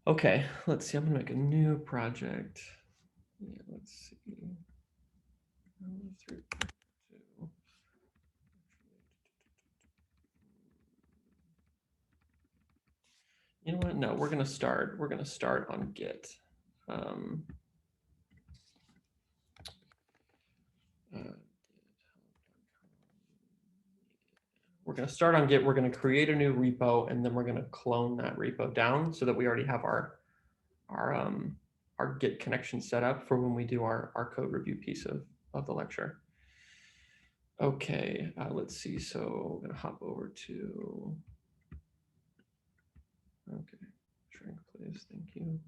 Okay, let's see. I'm gonna make a new project. Yeah, let's see. 3.2. You know what? No, we're gonna start. We're gonna start on Git. We're going to start on Git. We're going to create a new repo, and then we're going to clone that repo down so that we already have our Git connection set up for when we do our code review piece of the lecture. Okay, let's see. So we're going to hop over to, okay, shrink please, thank you.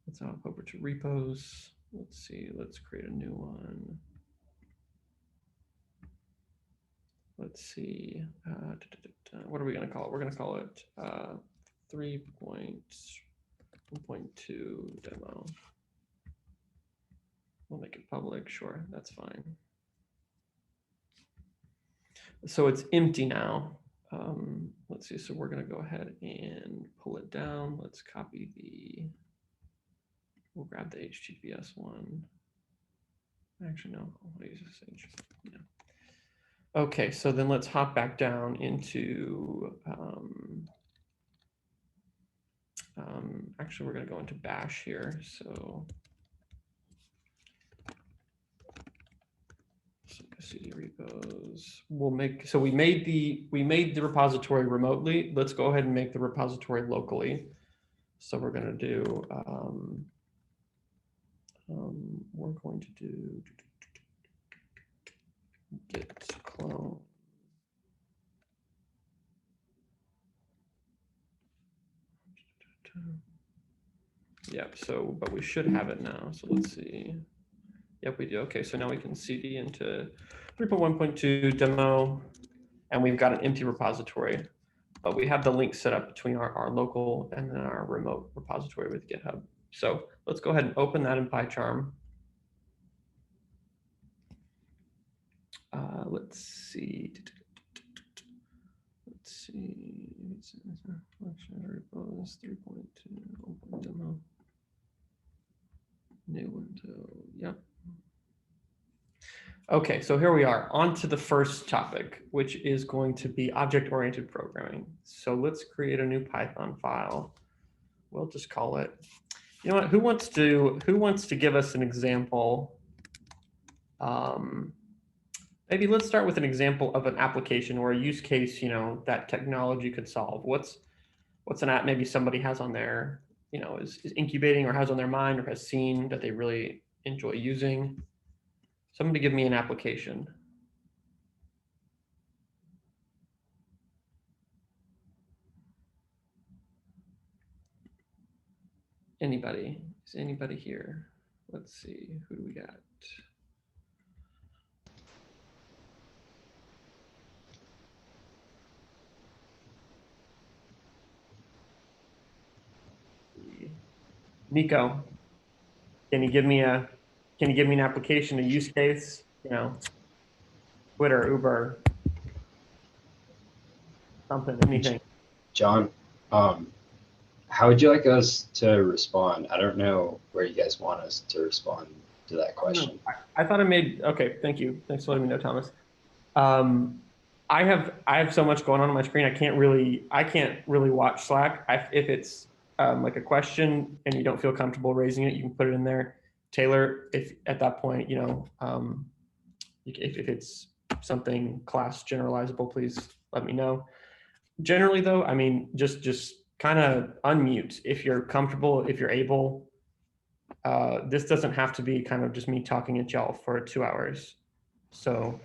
Let's hop over to repos. Let's see, let's create a new one. Let's see, what are we going to call it? We're going to call it 3.1.2 demo. We'll make it public, sure, that's fine. So it's empty now. Let's see, so we're going to go ahead and pull it down. Let's copy we'll grab the HTTPS one. Actually, no, I'll use this H. Yeah. Okay, so then let's hop back down into, actually, we're going to go into Bash here. So cd repos. We'll make, so we made the repository remotely. Let's go ahead and make the repository locally. So we're going to do, we're going to do git clone. Yep, so, but we should have it now. So let's see. Yep, we do. Okay, so now we can cd into 3.1.2 demo, and we've got an empty repository, but we have the link set up between our local and then our remote repository with GitHub. So let's go ahead and open that in PyCharm. Let's see. Let's see. Repos 3.2 demo. New window. Yep. Okay, so here we are on to the first topic, which is going to be object-oriented programming. So let's create a new Python file. We'll just call it, you know what, who wants to give us an example? Maybe let's start with an example of an application or a use case, you know, that technology could solve. What's an app maybe somebody has on their, you know, is incubating or has on their mind or has seen that they really enjoy using? Somebody give me an application. Anybody? Is anybody here? Let's see, who do we got? Nico, can you give me an application, a use case, you know, Twitter, Uber, something, anything? John, how would you like us to respond? I don't know where you guys want us to respond to that question. I thought I made, okay, thank you. Thanks for letting me know, Thomas. I have so much going on my screen. I can't really watch Slack. If it's like a question and you don't feel comfortable raising it, you can put it in there. Taylor, if at that point, you know, if it's something class generalizable, please let me know. Generally though, I mean, just kind of unmute if you're comfortable, if you're able. This doesn't have to be kind of just me talking at y'all for 2 hours. So.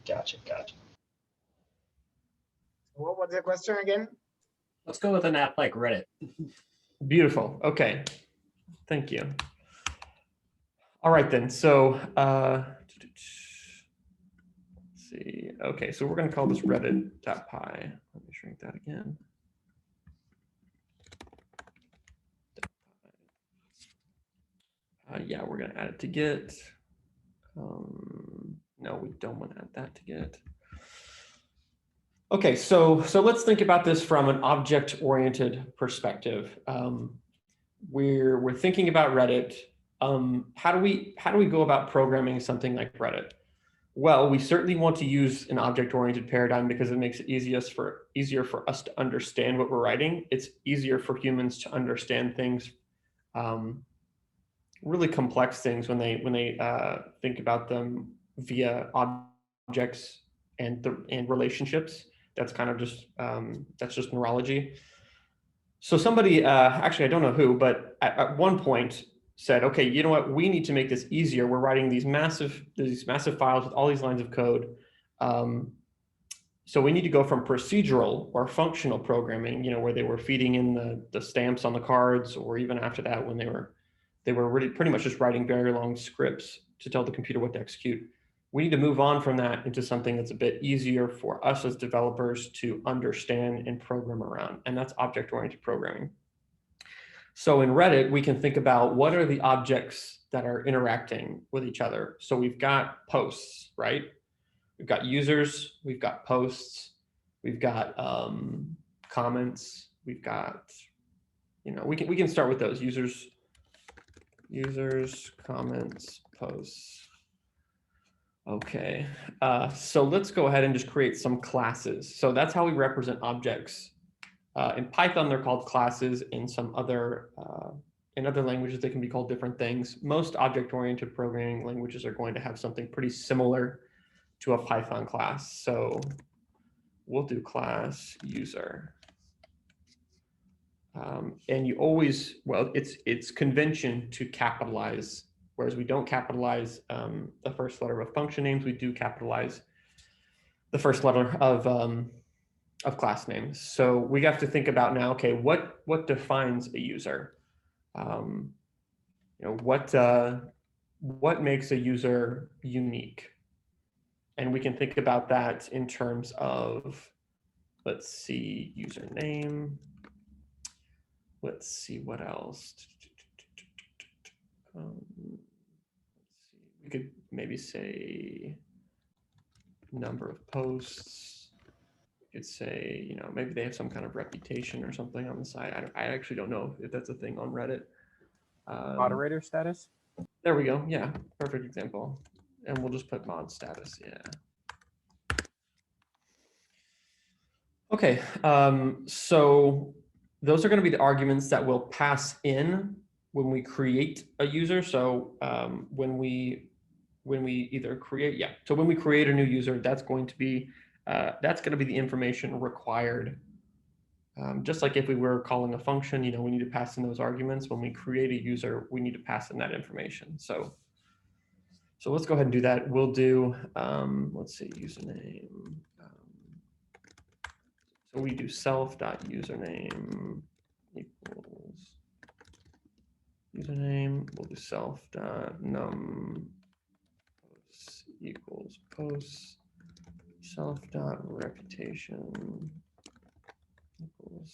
Gotcha. What was the question again? Let's go with an app like Reddit. Beautiful. Okay. Thank you. All right then. So let's see. Okay, so we're going to call this reddit.py. Let me shrink that again. Yeah, we're going to add it to Git. No, we don't want to add that to Git. Okay, so let's think about this from an object-oriented perspective. We're thinking about Reddit. How do we go about programming something like Reddit? Well, we certainly want to use an object-oriented paradigm because it makes it easier for us to understand what we're writing. It's easier for humans to understand things, really complex things when they think about them via objects and relationships. That's kind of just that's just neurology. So somebody, actually, I don't know who, but at one point said, okay, you know what? We need to make this easier. We're writing these massive files with all these lines of code. So we need to go from procedural or functional programming, where they were feeding in the stamps on the cards, or even after that, when they were really pretty much just writing very long scripts to tell the computer what to execute. We need to move on from that into something that's a bit easier for us as developers to understand and program around, and that's object-oriented programming. So in Reddit, we can think about what are the objects that are interacting with each other. So we've got posts, right? We've got users, we've got posts, we've got comments, we've got, we can start with those users, comments, posts. Okay, so let's go ahead and just create some classes. So that's how we represent objects. In Python, they're called classes. In some other, in other languages, they can be called different things. Most object-oriented programming languages are going to have something pretty similar to a Python class. So we'll do class user. And you always, well, it's convention to capitalize, whereas we don't capitalize the first letter of function names. We do capitalize the first letter of class names. So we have to think about now, okay, what defines a user? What makes a user unique? And we can think about that in terms of, let's see, username. Let's see what else. Let's see. We could maybe say number of posts. We could say, maybe they have some kind of reputation or something on the side. I actually don't know if that's a thing on Reddit. Moderator status? There we go. Yeah, perfect example. And we'll just put mod status. Yeah. Okay, so those are going to be the arguments that we'll pass in when we create a user. So when we either create, so when we create a new user, that's going to be the information required. Just like if we were calling a function, we need to pass in those arguments. When we create a user, we need to pass in that information. So let's go ahead and do that. We'll do, let's see, username. So we do self.username equals username. We'll do self.num posts equals posts. Self.reputation equals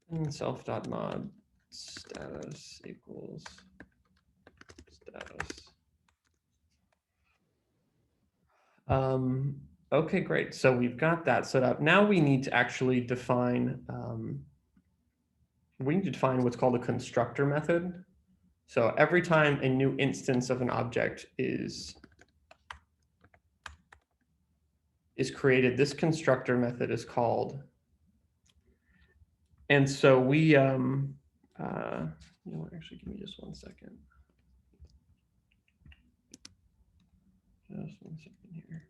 reputation. And self.mod status equals status. Okay, great. So we've got that set up. Now we need to actually define, what's called a constructor method. So every time a new instance of an object is created, this constructor method is called. And so we, actually give me just 1 second. Just 1 second here.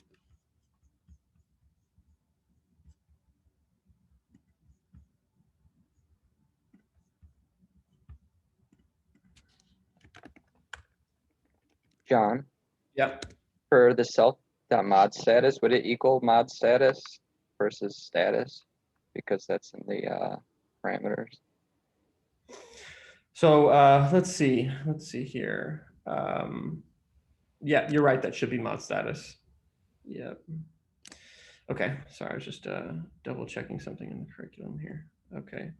John, Yep. for the self.mod status, would it equal mod status versus status? Because that's in the parameters. So let's see here. Yeah, you're right. That should be mod status. Yep. Okay, sorry, I was just double checking something in the curriculum here. Okay,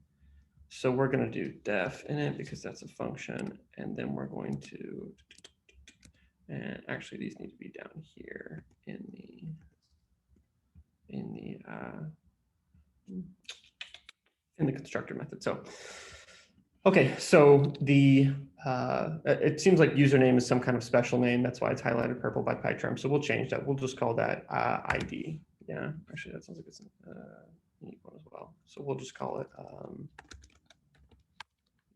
so we're going to do def in it because that's a function, and then we're going to And actually, these need to be down here in the constructor method. So, okay, so it seems like username is some kind of special name. That's why it's highlighted purple by PyCharm. So we'll change that. We'll just call that ID. Yeah, actually, that sounds like it's a unique one as well. So we'll just call it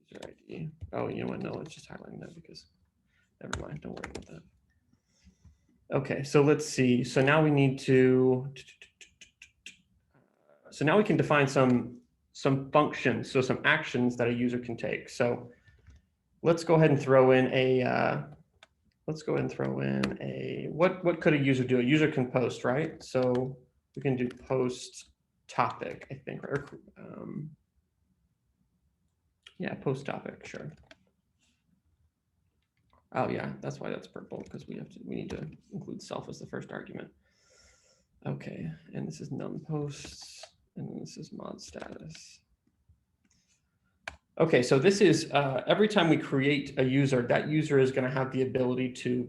user ID. Oh, you know what? No, it's just highlighting that because never mind. Don't worry about that. Okay, so let's see. So now we need to. So now we can define some functions, so some actions that a user can take. So let's go ahead and throw in a. What could a user do? A user can post, right? So we can do post topic, I think, or yeah, post topic, sure. Oh yeah, that's why that's purple, because we need to include self as the first argument. Okay, and this is num posts, and then this is mod status. Okay, so this is every time we create a user, that user is going to have the ability to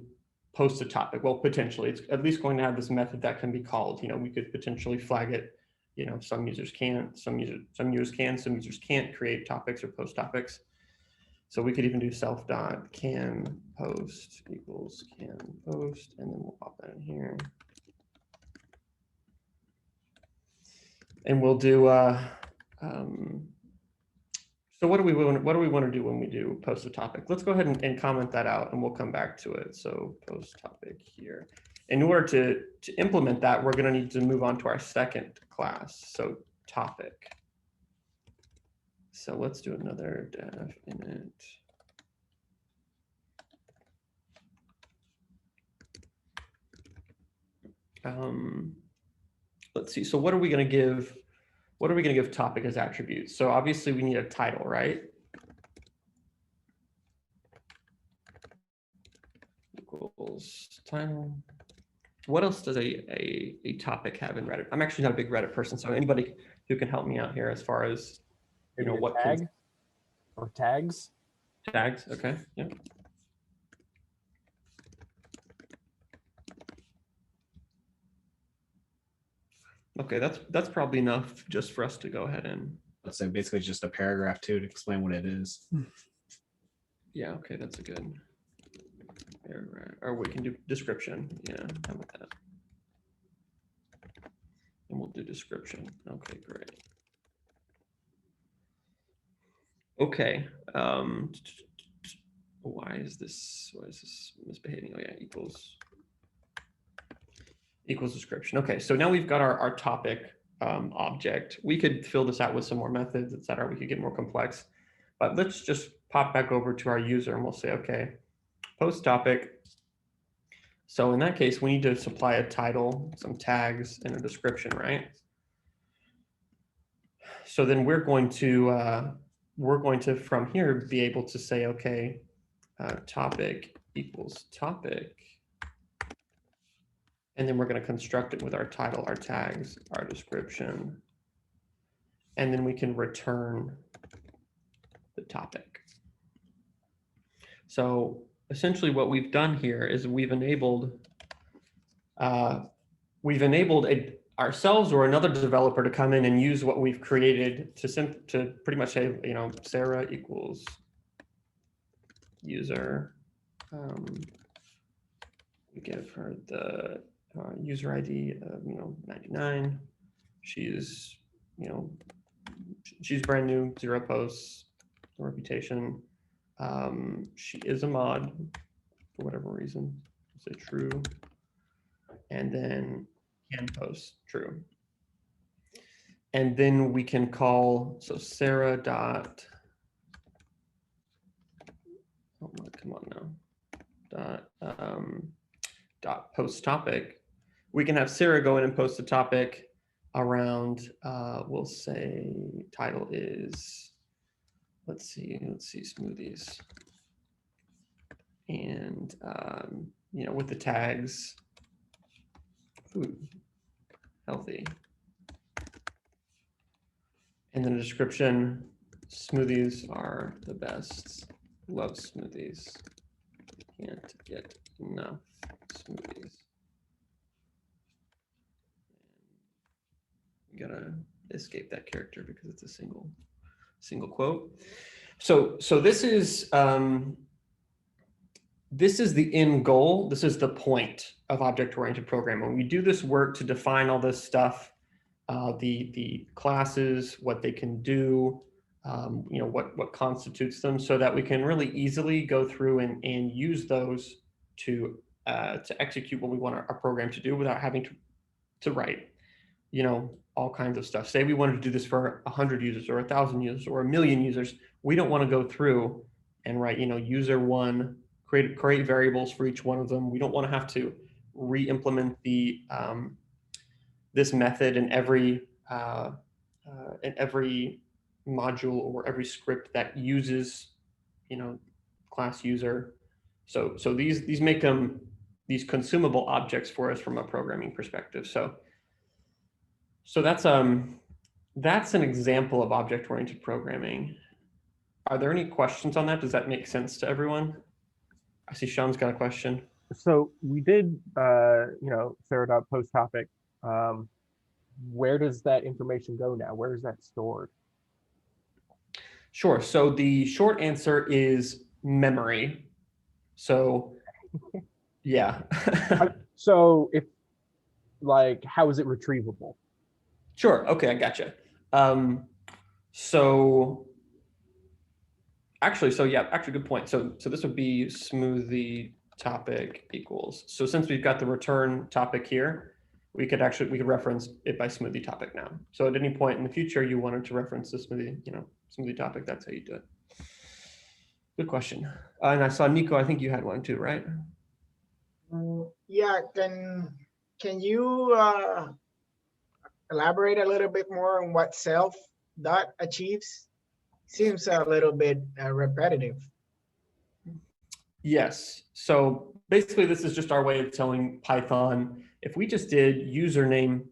post a topic. Well, potentially, it's at least going to have this method that can be called. You know, we could potentially flag it. You know, some users can, some users can't create topics or post topics. So we could even do self.can post equals can post, and then we'll pop that in here. And we'll do. So what do we want to do when we do post a topic? Let's go ahead and comment that out, and we'll come back to it. So post topic here. In order to implement that, we're going to need to move on to our second class. So topic. So let's do another def init. Let's see. So what are we going to give? What are we going to give topic as attributes? So obviously we need a title, right? Equals title. What else does a topic have in Reddit? I'm actually not a big Reddit person, so anybody who can help me out here as far as, you know, what tag or tags. Tags, okay, yeah. Okay, that's probably enough just for us to go ahead and. Let's say basically just a paragraph too to explain what it is. Yeah, okay, that's a good paragraph. Or we can do description. Yeah, how about that? And we'll do description. Okay, great. Okay. Why is this misbehaving? Oh yeah, equals description. Okay, so now we've got our topic object. We could fill this out with some more methods, etc. We could get more complex, but let's just pop back over to our user and we'll say, okay, post topic. So in that case, we need to supply a title, some tags, and a description, right? So then we're going to from here be able to say, okay, topic equals topic. And then we're going to construct it with our title, our tags, our description. And then we can return the topic. So essentially what we've done here is we've enabled ourselves or another developer to come in and use what we've created to pretty much say, you know, Sarah equals user. We give her the user ID of, you know, 99. She's, you know, she's brand new, 0 posts, no reputation. She is a mod for whatever reason. Say true, and then can post true. And then we can call, so Sarah dot, oh my, come on now, dot post topic. We can have Sarah go in and post a topic around, we'll say title is, let's see, smoothies. And, you know, with the tags, food, healthy. And then a description, smoothies are the best, love smoothies, can't get No, smoothies. You gotta escape that character because it's a single quote. So this is the end goal. This is the point of object-oriented programming. When we do this work to define all this stuff, the classes, what they can do, you know, what constitutes them, so that we can really easily go through and use those to execute what we want our program to do without having to write, you know, all kinds of stuff. Say we wanted to do this for 100 users or 1,000 users or 1,000,000 users. We don't want to go through and write, you know, user one, create variables for each one of them. We don't want to have to re-implement the this method in every module or every script that uses, you know, class user. So these make them these consumable objects for us from a programming perspective. So that's an example of object-oriented programming. Are there any questions on that? Does that make sense to everyone? I see Sean's got a question. So we did, you know, Sarah.post topic. Where does that information go now? Where is that stored? Sure. So the short answer is memory. So yeah. So if, like, how is it retrievable? Sure. Okay, I gotcha. So actually, good point. So this would be smoothie topic equals. So since we've got the return topic here, we could reference it by smoothie topic now. So at any point in the future you wanted to reference the smoothie topic, that's how you do it. Good question. And I saw Nico, I think you had one too, right? Yeah, can you elaborate a little bit more on what self dot achieves? Seems a little bit repetitive. Yes. So basically this is just our way of telling Python, if we just did username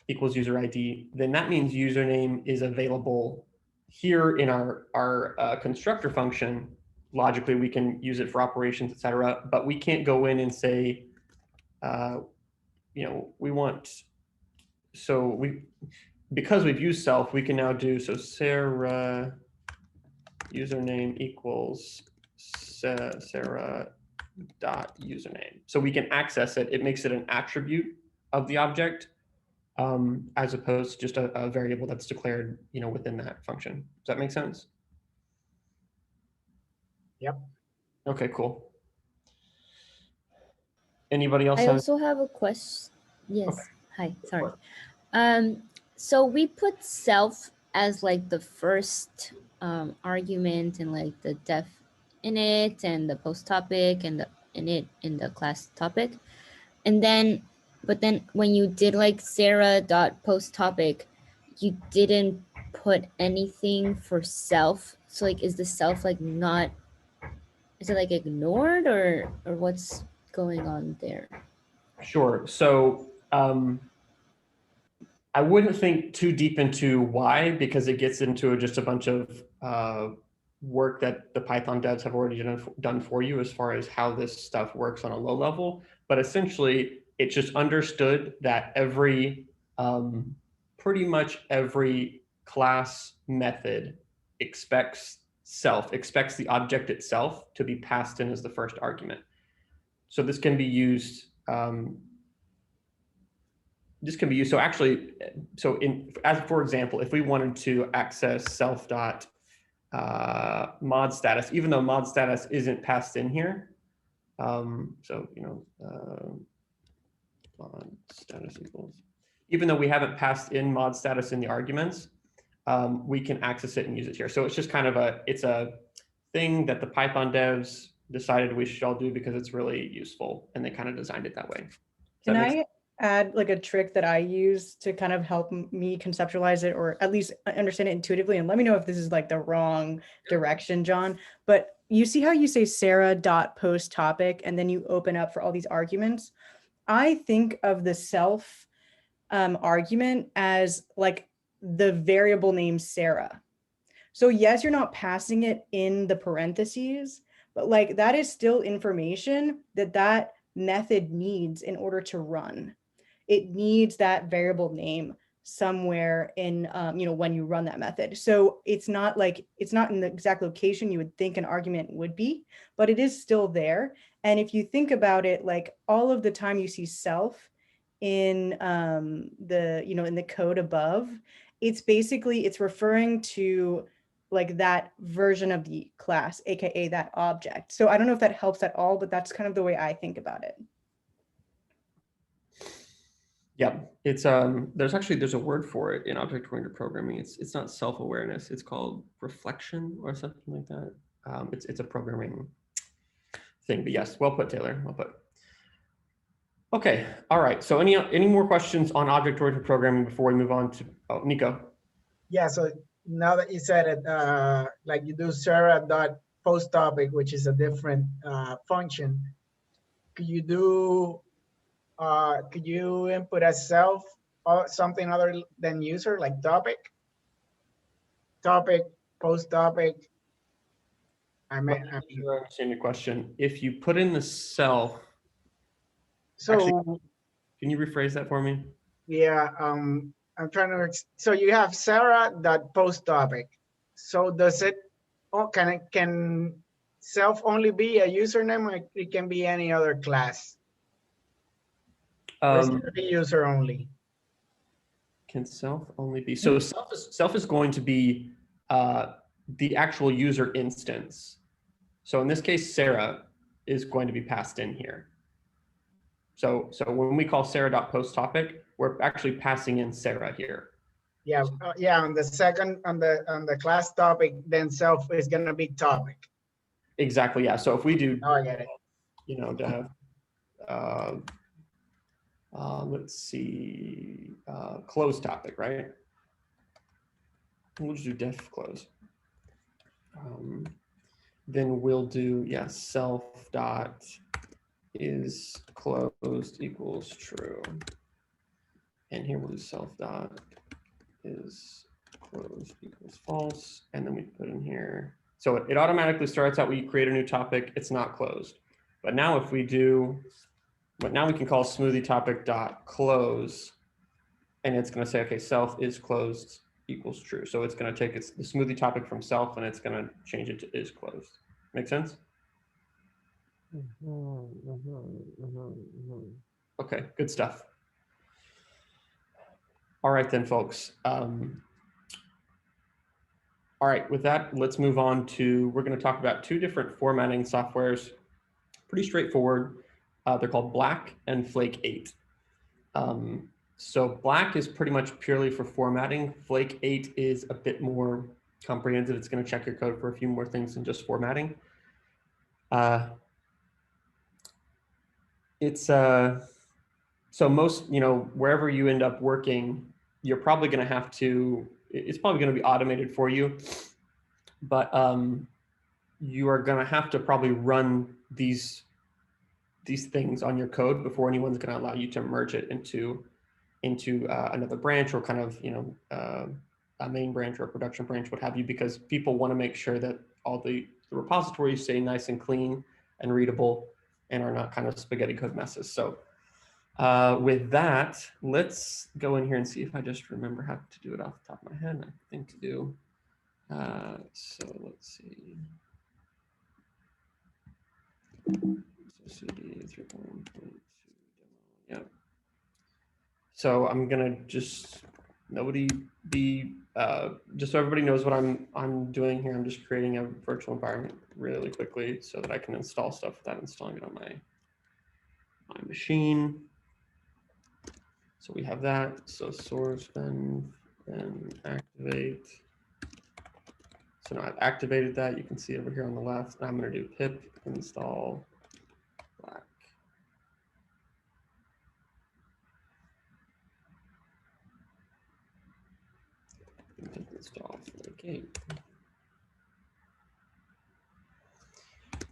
equals user ID, then that means username is available here in our constructor function. Logically, we can use it for operations, etc. But we can't go in and say, you know, because we've used self, we can now do, so Sarah username equals Sarah dot username. So we can access it. It makes it an attribute of the object, as opposed to just a variable that's declared, you know, within that function. Does that make sense? Yep. Okay, cool. Anybody else? I also have a question. Yes. Okay. Hi. Sorry. So we put self as like the first argument and like the def init and the post topic and the init in the class topic, and then but then when you did like Sarah.post topic, you didn't put anything for self. So like, is the self like not? Is it like ignored or what's going on there? Sure. So I wouldn't think too deep into why, because it gets into just a bunch of work that the Python devs have already done for you as far as how this stuff works on a low level. But essentially, it's just understood that pretty much every class method expects the object itself to be passed in as the first argument. So this can be used. So actually, as for example, if we wanted to access self dot mod status, even though mod status isn't passed in here, so you know, mod status equals, even though we haven't passed in mod status in the arguments, we can access it and use it here. So it's just kind of a thing that the Python devs decided we should all do because it's really useful, and they kind of designed it that way. Can I add like a trick that I use to kind of help me conceptualize it, or at least understand it intuitively? And let me know if this is like the wrong direction, John. But you see how you say Sarah.post topic and then you open up for all these arguments? I think of the self argument as like the variable name Sarah. So yes, you're not passing it in the parentheses, but like that is still information that that method needs in order to run. It needs that variable name somewhere in, when you run that method. So it's not in the exact location you would think an argument would be, but it is still there. And if you think about it, like all of the time you see self in in the code above, it's referring to like that version of the class, aka that object. So I don't know if that helps at all, but that's kind of the way I think about it. Yeah, it's there's a word for it in object-oriented programming. It's not self-awareness. It's called reflection or something like that. It's a programming thing. But yes, well put, Taylor. Well put. Okay, all right. So any more questions on object-oriented programming before we move on to Nico? Yeah, so now that you said it, like you do Sarah.post topic, which is a different function. Could you input as self or something other than user, like topic, post topic? I'm not sure I understand your question. If you put in the self, so actually, can you rephrase that for me? yeah, I'm trying to. So you have Sarah.post topic. So does it? Oh, can self only be a username, or it can be any other class? Or is it gonna be user only? Can self only be, so self is going to be the actual user instance. So in this case, Sarah is going to be passed in here. So when we call Sarah.post topic, we're actually passing in Sarah here. Yeah, yeah. On the second, on the class topic, then self is gonna be topic. Exactly. Yeah. So if we do, Oh, I get it. to have, let's see, close topic, right? We'll just do def close. Then we'll do, yeah, self dot is closed equals true. And here we'll do self dot is closed equals false. And then we put in here. So it automatically starts out when you create a new topic, it's not closed. But now if we do, but now we can call smoothie topic dot close, and it's going to say, okay, self is closed equals true. So it's going to take the smoothie topic from self and it's going to change it to is closed. Make sense? Okay, good stuff. All right then, folks. All right, with that, let's move on to, we're going to talk about two different formatting softwares. Pretty straightforward. They're called Black and Flake 8. So Black is pretty much purely for formatting. Flake 8 is a bit more comprehensive. It's going to check your code for a few more things than just formatting. So most, wherever you end up working, you're probably going to have to, it's probably going to be automated for you, but you are going to have to probably run these things on your code before anyone's going to allow you to merge it into another branch, or kind of, a main branch or a production branch, what have you, because people want to make sure that all the repositories stay nice and clean and readable and are not kind of spaghetti code messes. So with that, let's go in here and see if I just remember how to do it off the top of my head. I think to do. So let's see. So CD 3.2 demo. Yeah. So I'm gonna just just so everybody knows what I'm doing here. I'm just creating a virtual environment really quickly so that I can install stuff without installing it on my machine. So we have that. So source then activate. So now I've activated that. You can see over here on the left. Now I'm going to do pip install Black. Pip install Flake 8.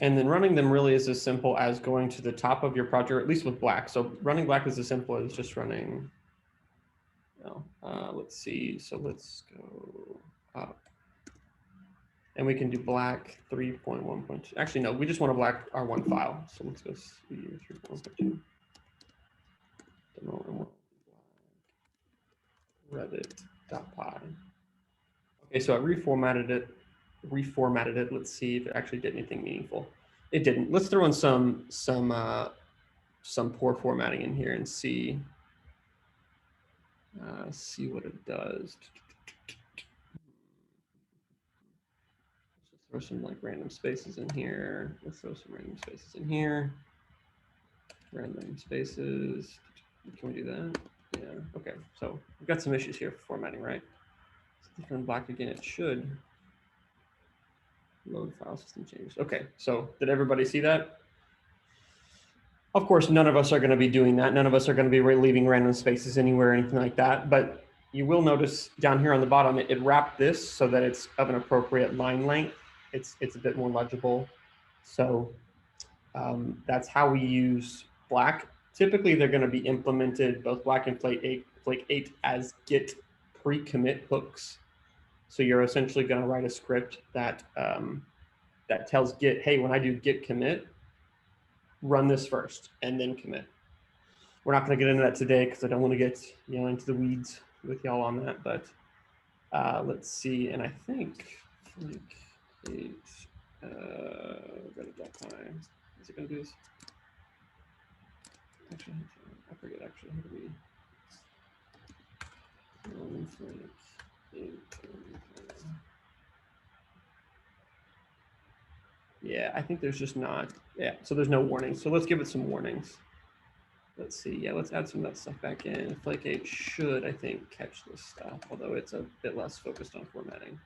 And then running them really is as simple as going to the top of your project, or at least with Black. So running Black is as simple as just running. Let's see. So let's go up. And we can do black 3.1.2. Actually, no, we just want to black our one file. So let's go see 3.1.2. Reddit.py. Okay, so I reformatted it. Let's see if it actually did anything meaningful. It didn't. Let's throw in some poor formatting in here and see what it does. Let's throw some like random spaces in here. Let's throw some random spaces in here. Random spaces. Can we do that? Yeah. Okay. So we've got some issues here for formatting, right? If I'm black again, it should load file system changes. Okay. So did everybody see that? Of course, none of us are going to be doing that. None of us are going to be leaving random spaces anywhere or anything like that. But you will notice down here on the bottom, it wrapped this so that it's of an appropriate line length. It's a bit more legible. So that's how we use black. Typically, they're going to be implemented, both black and Flake 8 as Git pre-commit hooks. So you're essentially going to write a script that that tells Git, hey, when I do Git commit, run this first and then commit. We're not going to get into that today because I don't want to get into the weeds with y'all on that. But let's see, and I think Flake 8 Reddit.py. Is it going to do this? Actually, I forget actually how do we yeah, I think there's just not, yeah, so there's no warnings. So let's give it some warnings. Let's see, yeah, let's add some of that stuff back in. Flake 8 should, I think, catch this stuff, although it's a bit less focused on formatting.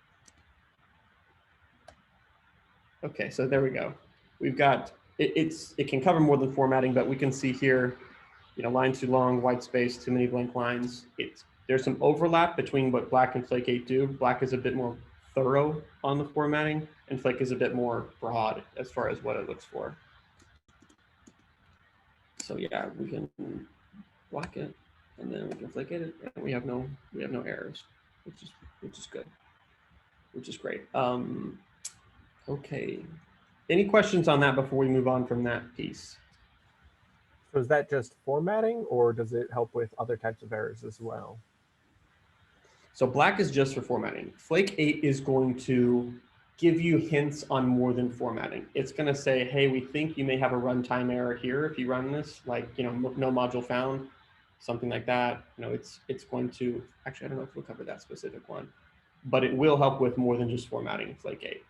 Okay, so there we go. We've got, it can cover more than formatting, but we can see here, line too long, white space, too many blank lines. There's some overlap between what Black and Flake 8 do. Black is a bit more thorough on the formatting, and Flake is a bit more broad as far as what it looks for. So yeah, we can block it, and then we can Flake it, and we have no errors, which is good, which is great. Okay, any questions on that before we move on from that piece? So is that just formatting, or does it help with other types of errors as well? So black is just for formatting. Flake 8 is going to give you hints on more than formatting. It's going to say, hey, we think you may have a runtime error here if you run this, like, no module found, something like that. It's going to, actually, I don't know if we'll cover that specific one, but it will help with more than just formatting Flake 8.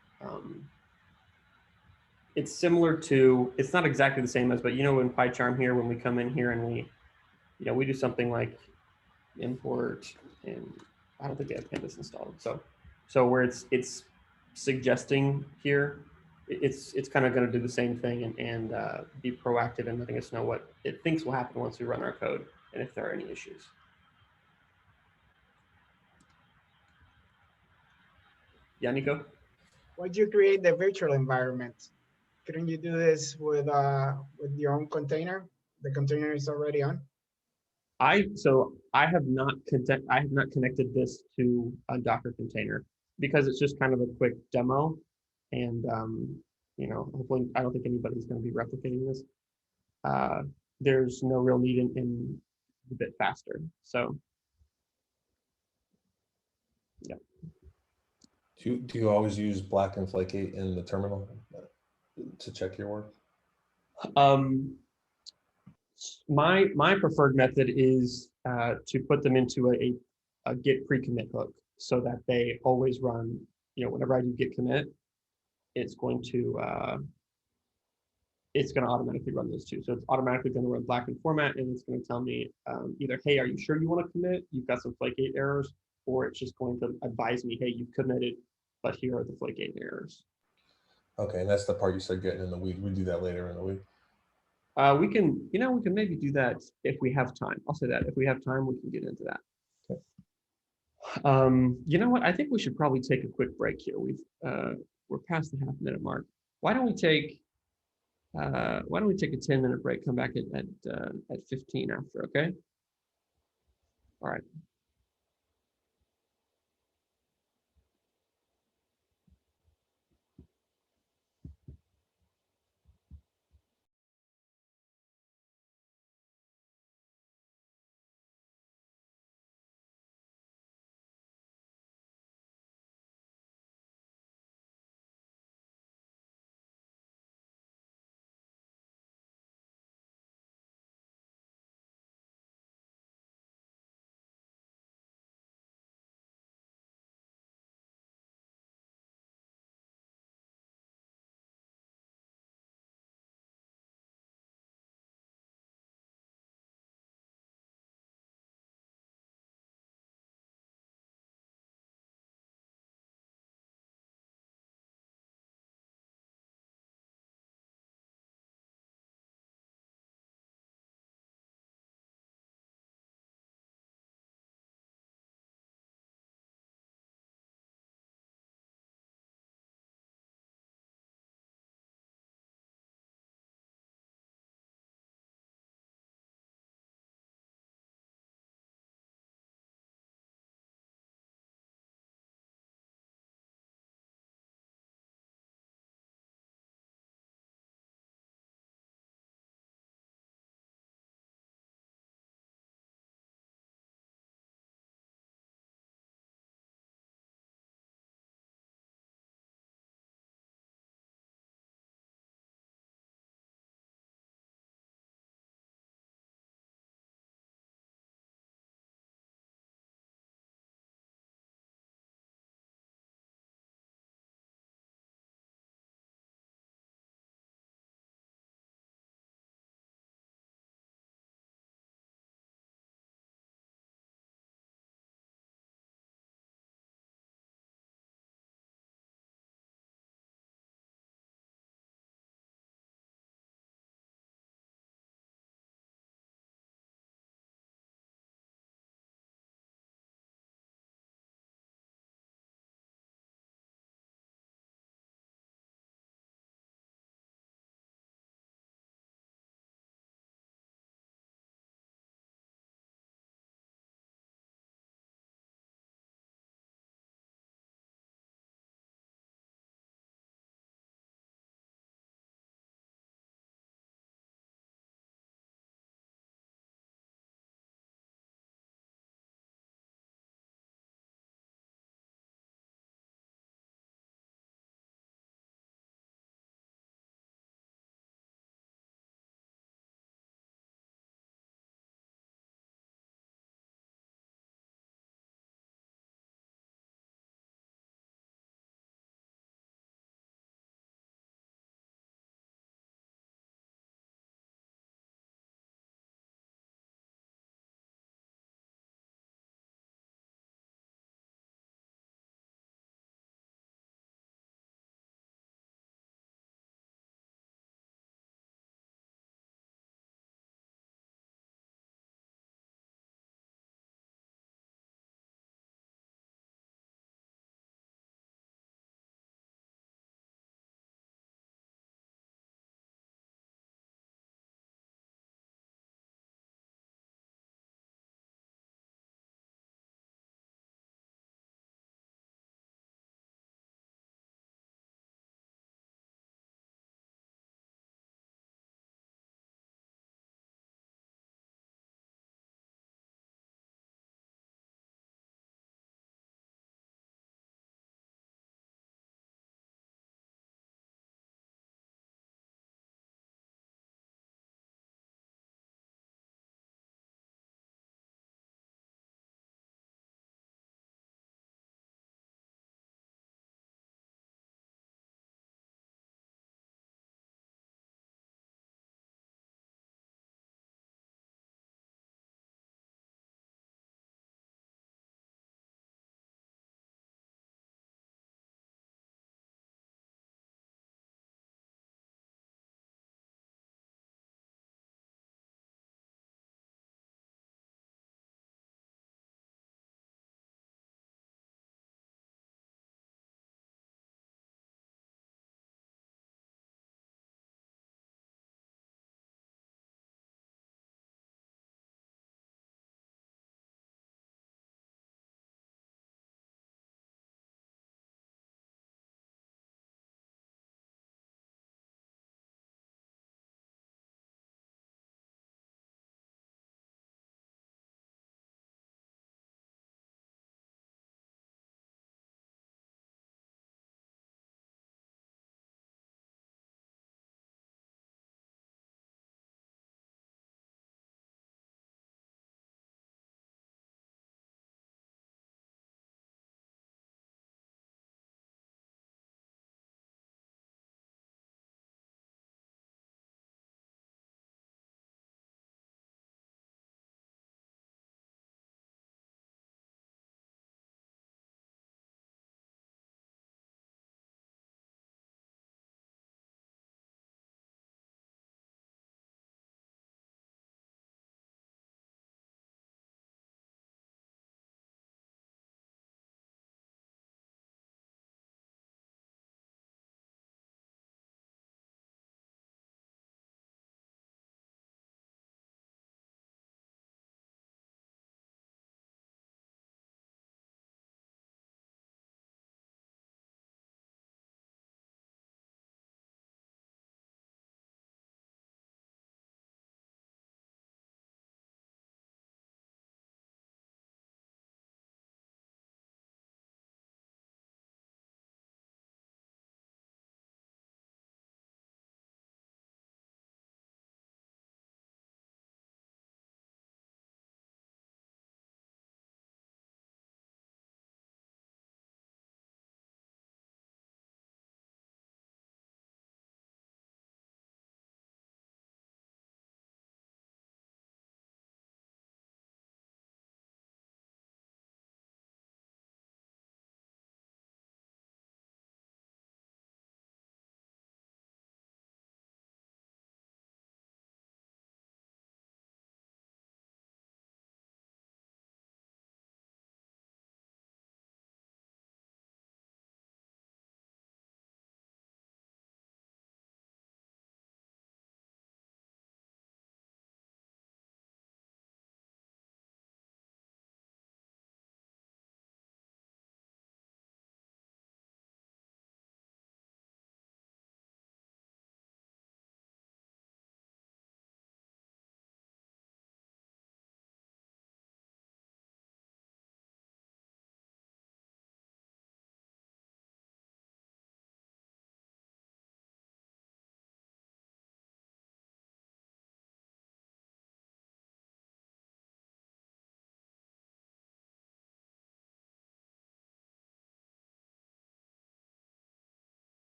It's similar to, it's not exactly the same as, but in PyCharm here, when we come in here and we do something like import, and I don't think they have pandas installed. So where it's suggesting here, it's kind of going to do the same thing and be proactive in letting us know what it thinks will happen once we run our code and if there are any issues. Yeah, Nico? Why'd you create the virtual environment? Couldn't you do this with your own container? The container is already on. I have not connected this to a Docker container because it's just kind of a quick demo, and hopefully I don't think anybody's going to be replicating this. There's no real need in a bit faster. So yeah. Do you always use Black and Flake 8 in the terminal to check your work? My preferred method is to put them into a Git pre-commit hook so that they always run, whenever I do Git commit, it's going to automatically run those two. So it's automatically going to run Black and format, and it's going to tell me either, hey, are you sure you want to commit? You've got some Flake 8 errors, or it's just going to advise me, hey, you've committed, but here are the Flake 8 errors. Okay, and that's the part you said getting in the week. We do that later in the week. We can maybe do that if we have time. I'll say that if we have time, we can get into that. Okay. You know what? I think we should probably take a quick break here. We're past the half-minute mark. Why don't we take a 10-minute break? Come back at 15 after. Okay. All right.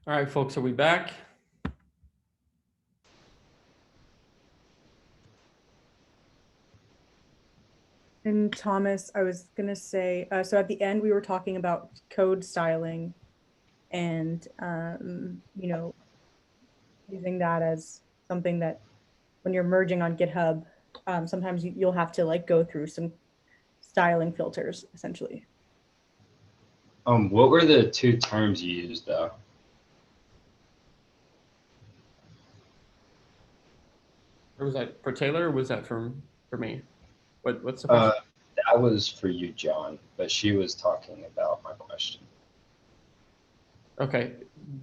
All right, folks, are we back? And Thomas, I was gonna say, so at the end we were talking about code styling and, you know, using that as something that when you're merging on GitHub, sometimes you'll have to like go through some styling filters essentially. What were the two terms you used though? Or was that for Taylor, or was that for me? What's the question? That was for you, John, but she was talking about my question. Okay,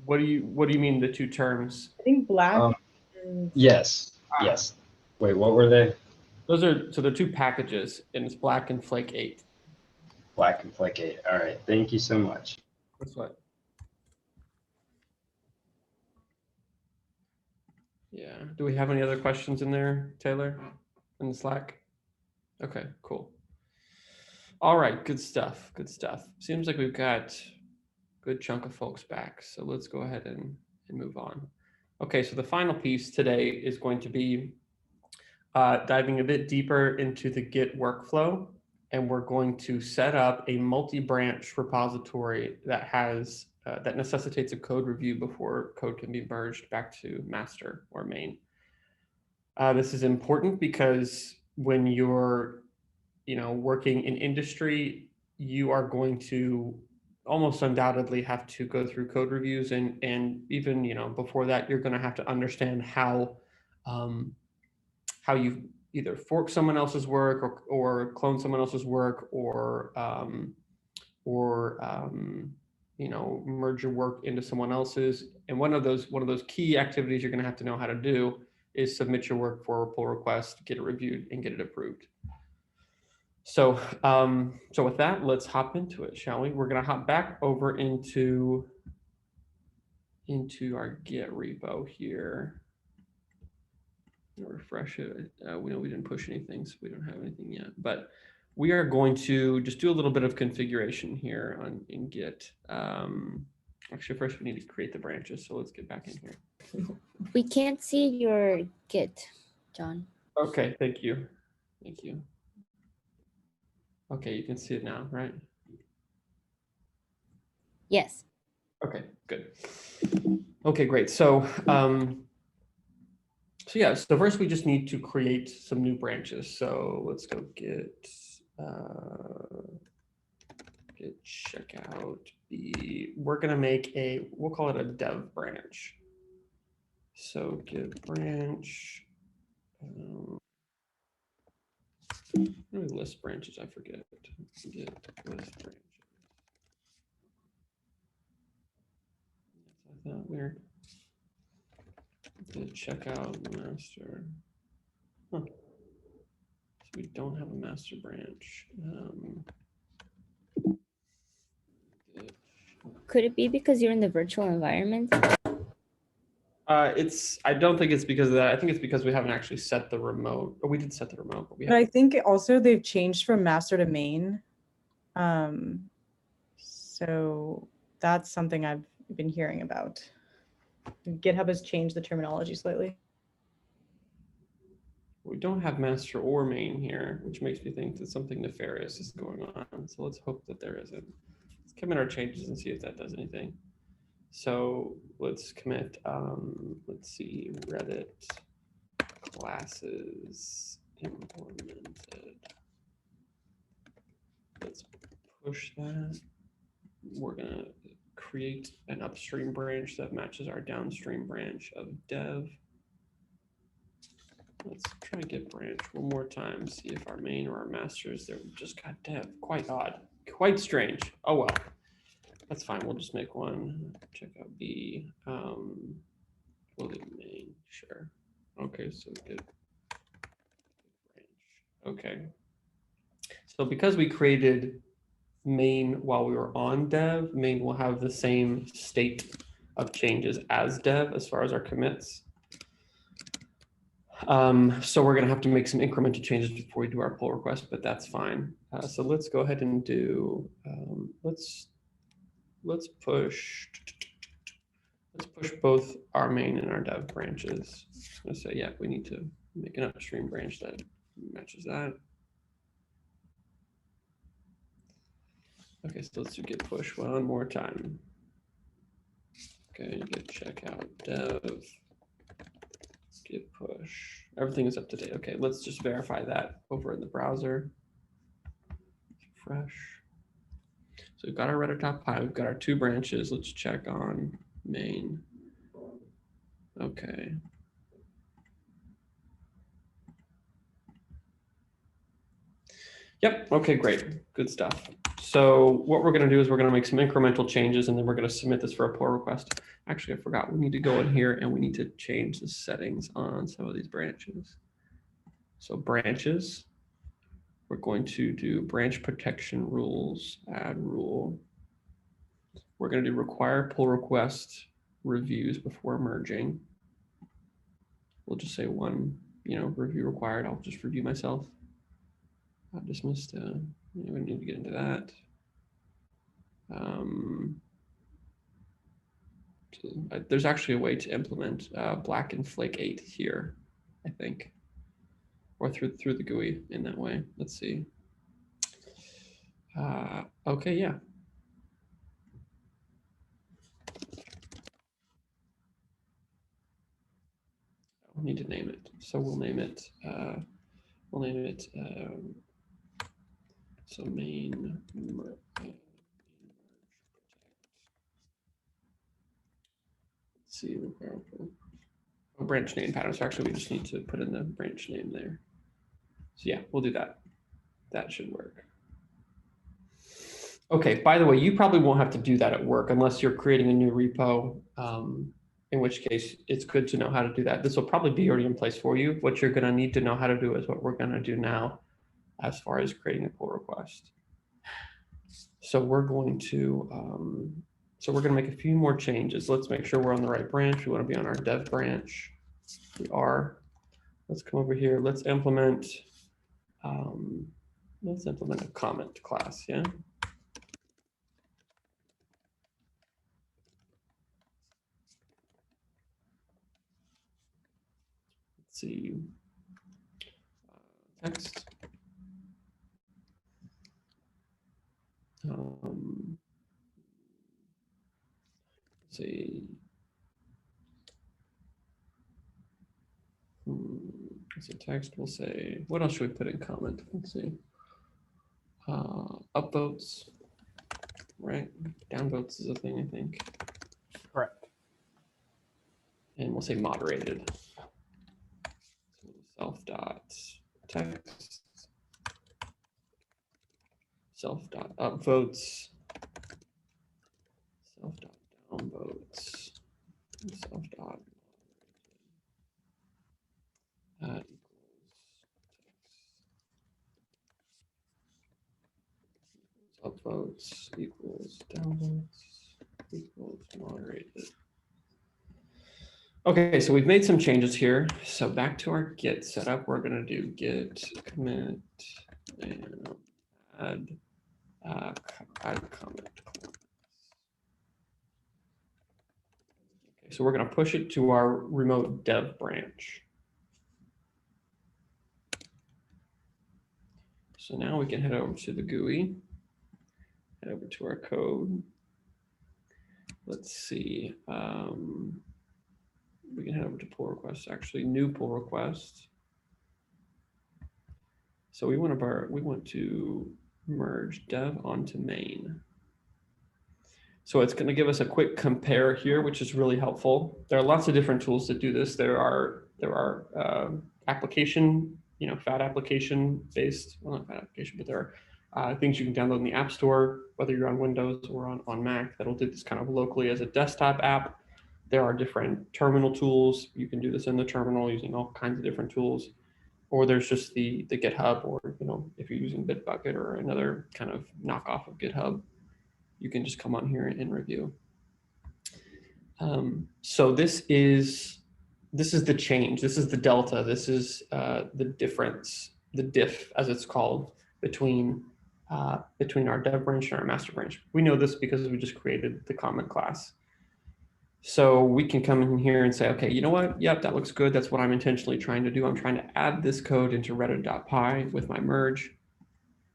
what do you mean the two terms? I think black. Yes. Yes. Wait, what were they? Those are, so they're two packages, and it's Black and Flake 8. Black and Flake 8. All right. Thank you so much. That's what. Yeah. Do we have any other questions in there, Taylor, in the Slack? Okay, cool. All right, good stuff. Good stuff. Seems like we've got a good chunk of folks back. So let's go ahead and move on. Okay, so the final piece today is going to be diving a bit deeper into the Git workflow. And we're going to set up a multi-branch repository that has that necessitates a code review before code can be merged back to master or main. This is important because when you're, working in industry, you are going to almost undoubtedly have to go through code reviews, and even before that, you're going to have to understand how you either fork someone else's work or clone someone else's work, or merge your work into someone else's. And one of those key activities you're going to have to know how to do is submit your work for a pull request, get it reviewed, and get it approved. So with that, let's hop into it, shall we? We're going to hop back over into our Git repo here. Refresh it. We know we didn't push anything, so we don't have anything yet. But we are going to just do a little bit of configuration here in Git. Actually, first we need to create the branches. So let's get back in here. We can't see your Git, John. Okay, thank you. Thank you. Okay, you can see it now, right? Yes. Okay, good. Okay, great. So so first we just need to create some new branches. So let's go git checkout B. We're gonna make we'll call it a dev branch. So git branch. Really list branches, I forget. Git list branches. I thought weird. Git checkout master. Huh. So we don't have a master branch. Could it be because you're in the virtual environment? I don't think it's because of that. I think it's because we haven't actually set the remote. Or we did set the remote, but we But I think also they've changed from master to main. So that's something I've been hearing about. GitHub has changed the terminology slightly. We don't have master or main here, which makes me think that something nefarious is going on. So let's hope that there isn't. Let's commit our changes and see if that does anything. So let's commit, let's see, Reddit classes implemented. Let's push that. We're gonna create an upstream branch that matches our downstream branch of dev. Let's try Git branch one more time, see if our main or our masters there just got dev. Quite odd, quite strange. Oh well, that's fine. We'll just make one. Check out B. We'll do main, sure. Okay, so Git branch. Okay. So because we created main while we were on dev, main will have the same state of changes as dev as far as our commits. So we're going to have to make some incremental changes before we do our pull request, but that's fine. So let's go ahead and do, let's push Let's push both our main and our dev branches. I'm gonna say, yeah, we need to make an upstream branch that matches that. Okay, so let's do git push one more time. Okay, git checkout dev, git push. Everything is up to date. Okay, let's just verify that over in the browser. Fresh. So we've got our Redder top pie, we've got our 2 branches. Let's check on main. Okay. Yep, okay, great, good stuff. So what we're gonna do is we're gonna make some incremental changes and then we're gonna submit this for a pull request. Actually, I forgot, we need to go in here and we need to change the settings on some of these branches. So branches, we're going to do branch protection rules, add rule. We're gonna do require pull request reviews before merging. We'll just say 1, review required. I'll just review myself. Dismissed. We need to get into that. There's actually a way to implement black and flake 8 here, I think, or through the GUI in that way. Let's see. Okay, yeah. We need to name it, so we'll name it. So main. Let's see. Branch name pattern. So actually, we just need to put in the branch name there. So yeah, we'll do that. That should work. Okay, by the way, you probably won't have to do that at work unless you're creating a new repo, in which case it's good to know how to do that. This will probably be already in place for you. What you're going to need to know how to do is what we're going to do now as far as creating a pull request. So we're going to make a few more changes. Let's make sure we're on the right branch. We want to be on our dev branch. We are. Let's come over here. Let's implement a comment class, yeah? Let's see, text. Let's see. So text will say, what else should we put in comment? Let's see. Upvotes, right? Downvotes is a thing, I think. Correct. And we'll say moderated. So self dot text, self dot upvotes, self dot downvotes, self dot upvotes equals downvotes equals moderated. Okay, so we've made some changes here. So back to our Git setup, we're going to do git commit and add comment. Okay, so we're going to push it to our remote dev branch. So now we can head over to the GUI, head over to our code. Let's see. We can head over to pull requests, actually new pull request. So we want to merge dev onto main. So it's going to give us a quick compare here, which is really helpful. There are lots of different tools to do this. There are application, fat application based, well, not fat application, but there are things you can download in the App Store, whether you're on Windows or on Mac, that'll do this kind of locally as a desktop app. There are different terminal tools. You can do this in the terminal using all kinds of different tools. Or there's just the GitHub, or if you're using Bitbucket or another kind of knockoff of GitHub, you can just come on here and review. So this is the change. This is the delta. This is the difference, the diff as it's called, between our dev branch and our master branch. We know this because we just created the comment class. So we can come in here and say, okay, you know what? Yep, that looks good. That's what I'm intentionally trying to do. I'm trying to add this code into reddit.py with my merge.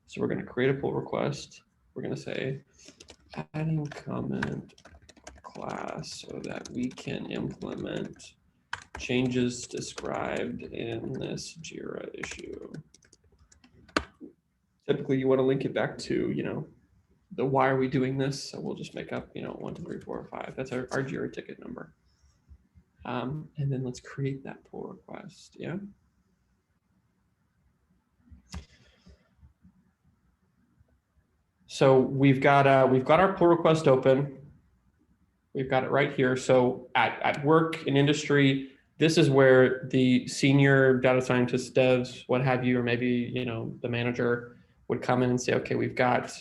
So we're going to create a pull request. We're going to say adding comment class so that we can implement changes described in this Jira issue. Typically, you want to link it back to, the why are we doing this? So we'll just make up, 1, 2, 3, 4, 5. That's our Jira ticket number. And then let's create that pull request. Yeah. So we've got our pull request open. We've got it right here. So at work in industry, this is where the senior data scientists, devs, what have you, or maybe the manager would come in and say, okay, we've got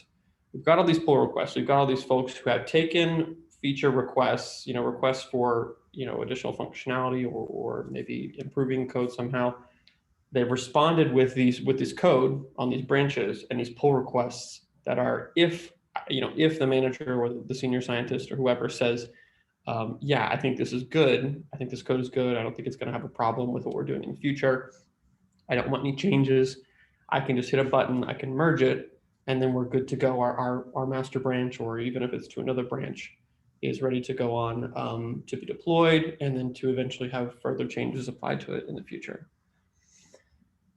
all these pull requests. We've got all these folks who have taken feature requests, requests for additional functionality or maybe improving code somehow. They've responded with this code on these branches and these pull requests that are if the manager or the senior scientist or whoever says, yeah, I think this is good. I think this code is good. I don't think it's going to have a problem with what we're doing in the future. I don't want any changes. I can just hit a button. I can merge it, and then we're good to go. Our master branch, or even if it's to another branch, is ready to go on to be deployed, and then to eventually have further changes applied to it in the future.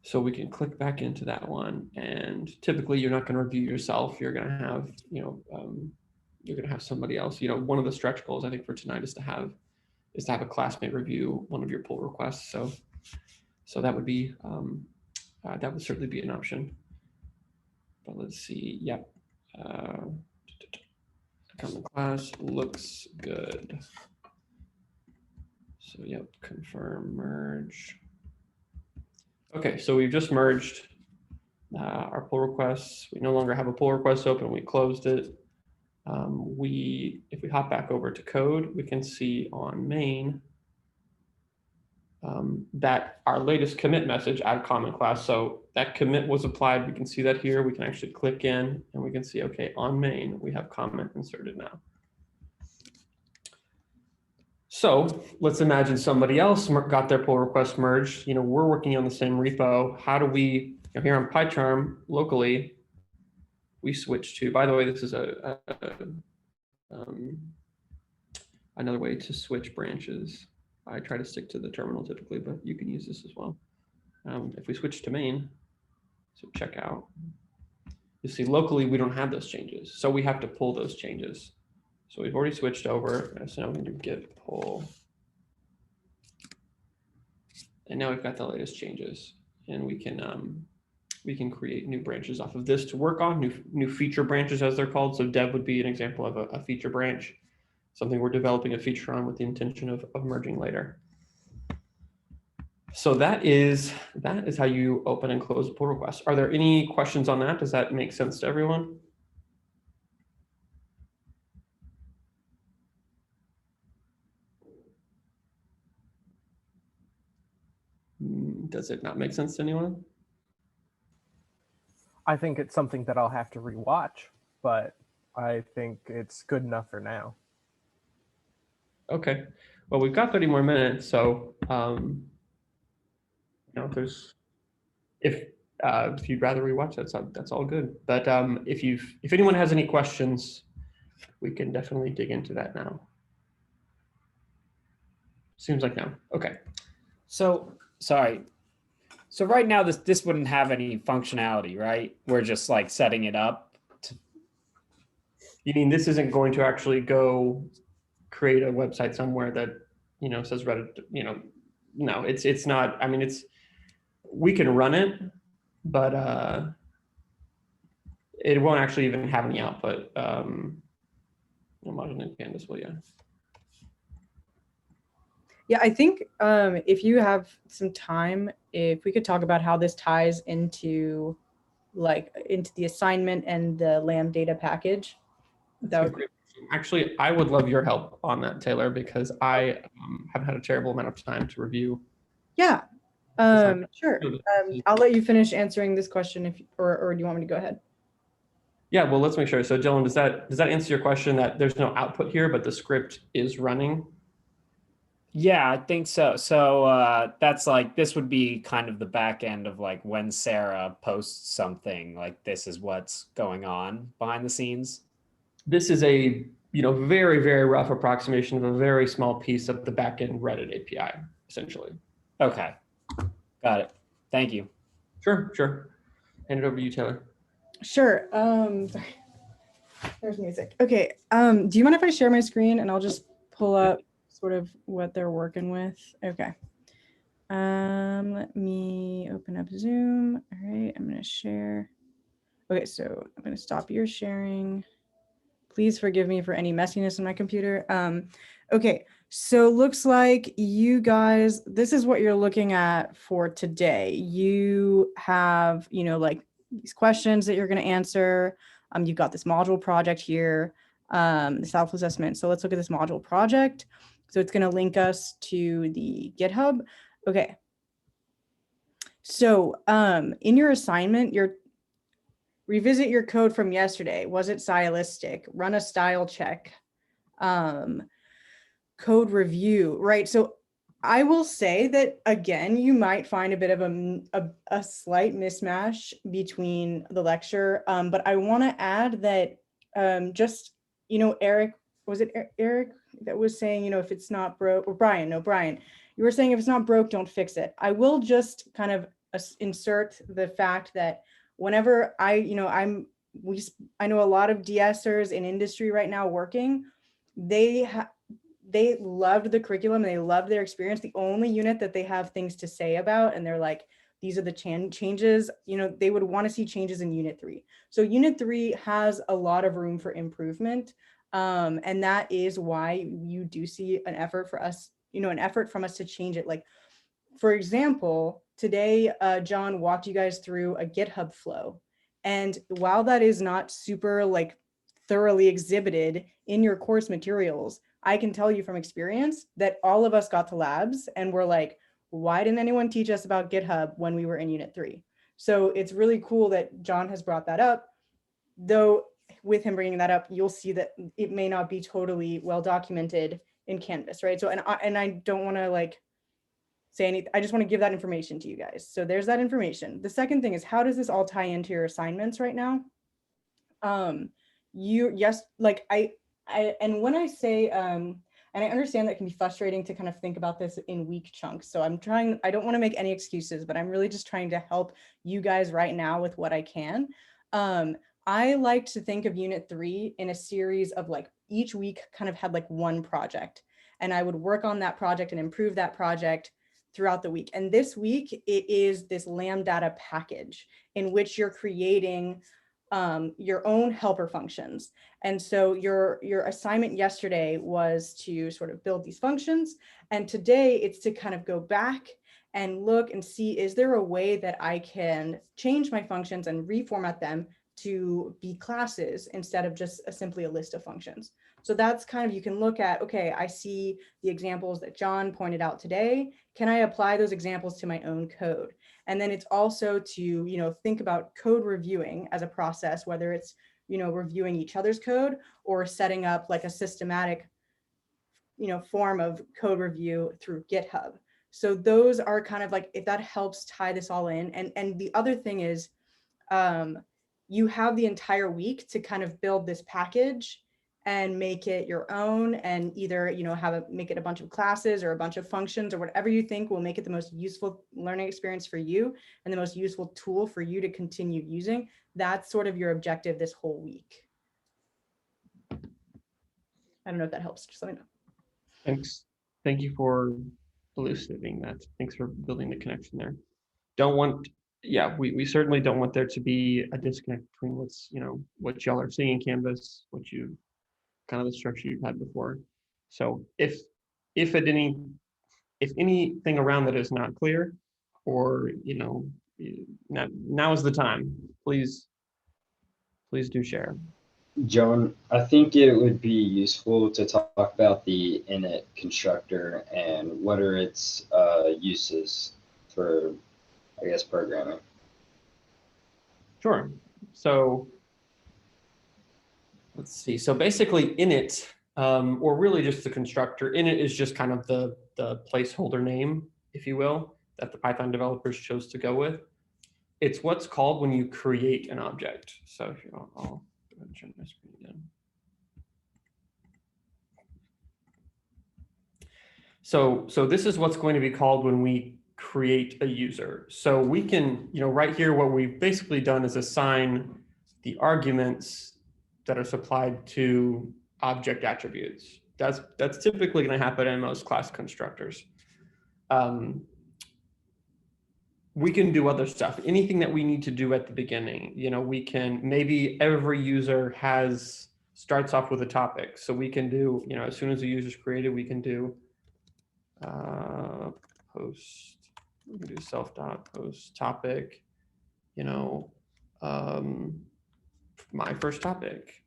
So we can click back into that one, and typically you're not going to review yourself. You're going to have, you're going to have somebody else. One of the stretch goals I think for tonight is to have a classmate review one of your pull requests. So that would be that would certainly be an option. But let's see. Yep. Common class looks good. So yep, confirm merge. Okay, so we've just merged our pull requests. We no longer have a pull request open. We closed it. If we hop back over to code, we can see on main that our latest commit message, add common class. So that commit was applied. We can see that here. We can actually click in and we can see, okay, on main, we have comment inserted now. So let's imagine somebody else got their pull request merged. We're working on the same repo. How do we, here on PyCharm locally, we switch to, by the way, this is another way to switch branches. I try to stick to the terminal typically, but you can use this as well. If we switch to main, so check out, you see locally, we don't have those changes. So we have to pull those changes. So we've already switched over. So now we can do git pull. And now we've got the latest changes, and we can create new branches off of this to work on, new feature branches as they're called. So dev would be an example of a feature branch, something we're developing a feature on with the intention of merging later. So that is how you open and close a pull request. Are there any questions on that? Does that make sense to everyone? Does it not make sense to anyone? I think it's something that I'll have to rewatch, but I think it's good enough for now. Okay. Well, we've got 30 more minutes, so if you'd rather rewatch, that's all good. But if anyone has any questions, we can definitely dig into that now. Seems like no. Okay. So sorry. So right now this wouldn't have any functionality, right? We're just like setting it up. You mean this isn't going to actually go create a website somewhere that says Reddit? No, it's not. I mean, we can run it, but it won't actually even have any output. Modern Canvas will, yeah. Yeah, I think if you have some time, if we could talk about how this ties into the assignment and the LAM data package. Actually, I would love your help on that, Taylor, because I have had a terrible amount of time to review. Yeah, sure. I'll let you finish answering this question or do you want me to go ahead? Yeah, well, let's make sure. So Dylan, does that answer your question that there's no output here, but the script is running? Yeah, I think so. So that's like, this would be kind of the back end of like when Sarah posts something, like this is what's going on behind the scenes. This is a very, very rough approximation of a very small piece of the backend Reddit API, essentially. Okay, got it. Thank you. Sure. Hand it over to you, Taylor. Sure. Sorry. There's music. Okay. Do you mind if I share my screen and I'll just pull up sort of what they're working with? Okay. Let me open up Zoom. All right, I'm gonna share. Okay, so I'm gonna stop your sharing. Please forgive me for any messiness in my computer. Okay, so looks like you guys, this is what you're looking at for today. You have, like these questions that you're gonna answer. You've got this module project here, the self-assessment. So let's look at this module project. So it's gonna link us to the GitHub. Okay. So in your assignment, revisit your code from yesterday. Was it stylistic? Run a style check. Code review, right? So I will say that, again, you might find a bit of a slight mismatch between the lecture, but I want to add that just, Eric, was it Eric that was saying, if it's not broke, or Brian, you were saying if it's not broke, don't fix it. I will just kind of insert the fact that whenever I know a lot of DSers in industry right now working, they loved the curriculum, they loved their experience. The only unit that they have things to say about, and they're like, these are the changes, they would want to see changes in Unit 3. So Unit 3 has a lot of room for improvement. And that is why you do see an effort for us, from us to change it. Like, for example, today, John walked you guys through a GitHub flow. And while that is not super thoroughly exhibited in your course materials, I can tell you from experience that all of us got to labs and we're like, why didn't anyone teach us about GitHub when we were in Unit 3? So it's really cool that John has brought that up, though with him bringing that up, you'll see that it may not be totally well documented in Canvas, right? So, and I don't want to say anything. I just want to give that information to you guys. So there's that information. The second thing is, how does this all tie into your assignments right now? And when I say, and I understand that can be frustrating to kind of think about this in week chunks. So I don't want to make any excuses, but I'm really just trying to help you guys right now with what I can. I like to think of Unit 3 in a series of each week kind of had one project, and I would work on that project and improve that project throughout the week. And this week it is this Lambda package in which you're creating your own helper functions. And so your assignment yesterday was to sort of build these functions. And today it's to kind of go back and look and see, is there a way that I can change my functions and reformat them to be classes instead of just simply a list of functions? So that's kind of, you can look at, okay, I see the examples that John pointed out today. Can I apply those examples to my own code? And then it's also to, think about code reviewing as a process, whether it's, reviewing each other's code or setting up a systematic, form of code review through GitHub. So those are kind of if that helps tie this all in. And the other thing is, you have the entire week to kind of build this package and make it your own, and either make it a bunch of classes or a bunch of functions or whatever you think will make it the most useful learning experience for you and the most useful tool for you to continue using. That's sort of your objective this whole week. I don't know if that helps. Just let me know. Thanks. Thank you for elucidating that. Thanks for building the connection there. We certainly don't want there to be a disconnect between what y'all are seeing in Canvas, what you kind of the structure you've had before. So if anything around that is not clear, or now is the time, please do share. Joan, I think it would be useful to talk about the init constructor and what are its uses for, I guess, programming. Sure. So let's see. So basically init, or really just the constructor, init is just kind of the placeholder name, if you will, that the Python developers chose to go with. It's what's called when you create an object. So if you want, I'll go ahead and turn my screen again. So this is what's going to be called when we create a user. So we can, right here, what we've basically done is assign the arguments that are supplied to object attributes. That's typically going to happen in most class constructors. We can do other stuff. Anything that we need to do at the beginning, we can, maybe every user starts off with a topic. So we can do, as soon as the user is created, we can do post, we can do self.post topic, my first topic.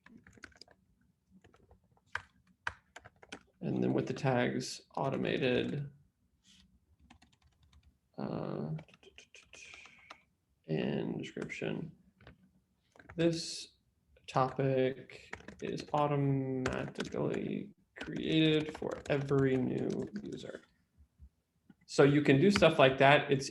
And then with the tags automated and description, this topic is automatically created for every new user. So you can do stuff like that. It's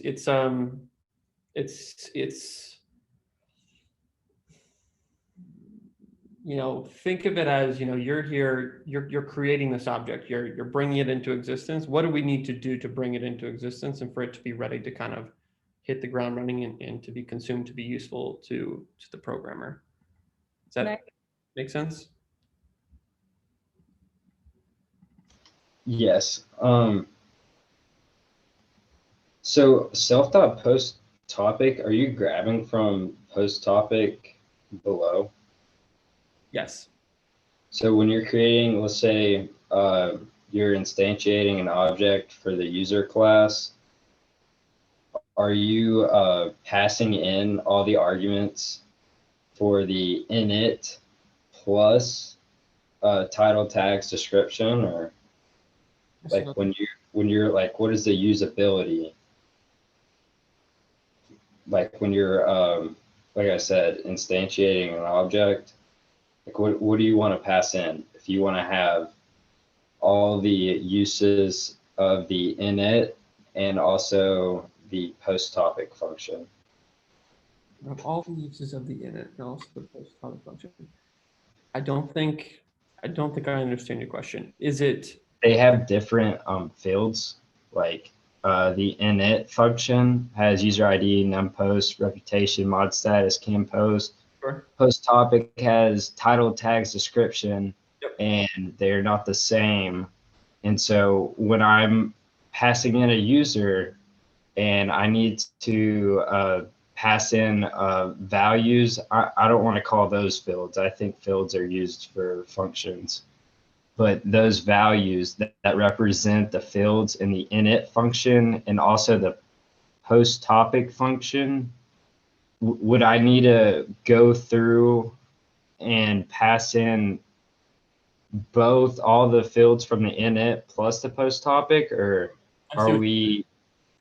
think of it as, you're here, you're creating this object, you're bringing it into existence. What do we need to do to bring it into existence and for it to be ready to kind of hit the ground running and to be consumed, to be useful to the programmer? Does that make sense? Yes. So self.post topic, are you grabbing from post topic below? Yes. So when you're creating, let's say you're instantiating an object for the user class, are you passing in all the arguments for the init plus title, tags, description, or like when you're like, what is the usability? Like when you're like I said, instantiating an object, like what do you want to pass in? If you want to have all the uses of the init and also the post topic function. Of all the uses of the init and also the post topic function. I don't think I understand your question. Is it? They have different fields, like the init function has user ID, numpost, reputation, mod status, can post. Sure. Post topic has title, tags, description, and they're not the same. And so when I'm passing in a user and I need to pass in values, I don't want to call those fields. I think fields are used for functions. But those values that represent the fields in the init function and also the post topic function, would I need to go through and pass in both all the fields from the init plus the post topic, or are we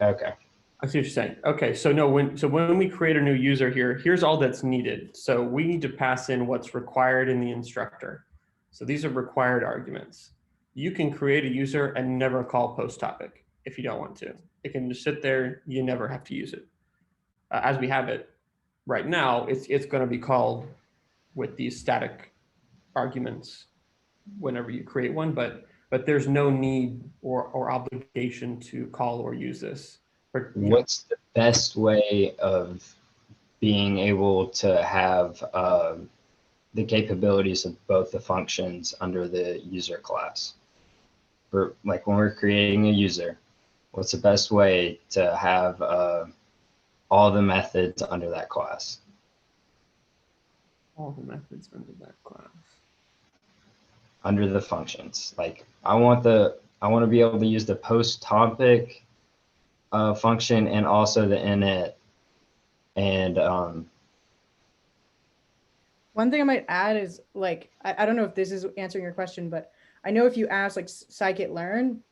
okay? I see what you're saying. Okay, so no, when we create a new user here, here's all that's needed. So we need to pass in what's required in the instructor. So these are required arguments. You can create a user and never call post topic if you don't want to. It can just sit there. You never have to use it. As we have it right now, it's going to be called with these static arguments whenever you create one, but there's no need or obligation to call or use this. What's the best way of being able to have the capabilities of both the functions under the user class? For like when we're creating a user, what's the best way to have all the methods under that class? All the methods under that class. Under the functions. Like I want to be able to use the post topic function and also the init. And one thing I might add is like, I don't know if this is answering your question, but I know if you ask like scikit-learn,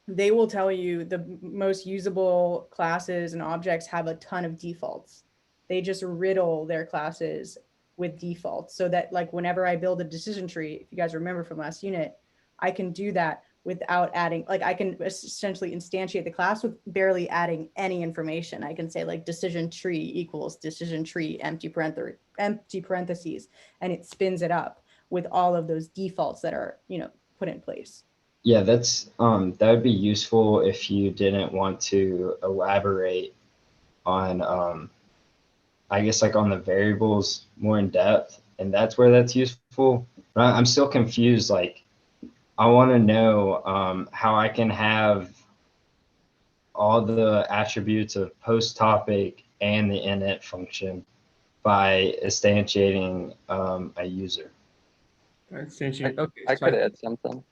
they will tell you the most usable classes and objects have a ton of defaults. They just riddle their classes with defaults so that like whenever I build a decision tree, if you guys remember from last unit, I can do that without adding, like I can essentially instantiate the class with barely adding any information. I can say like decision tree equals decision tree empty parentheses, and it spins it up with all of those defaults that are, you know, put in place. Yeah, that's that would be useful if you didn't want to elaborate on I guess like on the variables more in depth, and that's where that's useful. But I'm still confused. Like, I want to know how I can have all the attributes of post topic and the init function by instantiating a user. Instantiate. Okay. I so could add something.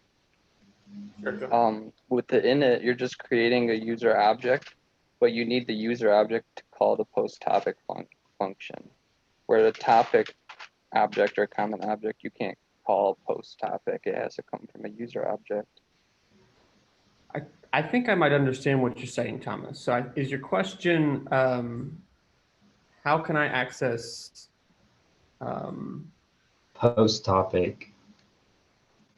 Sure, go ahead. With the init, you're just creating a user object, but you need the user object to call the post topic function. Where the topic object or common object, you can't call post topic. It has to come from a user object. I think I might understand what you're saying, Thomas. So is your question, how can I access Post topic,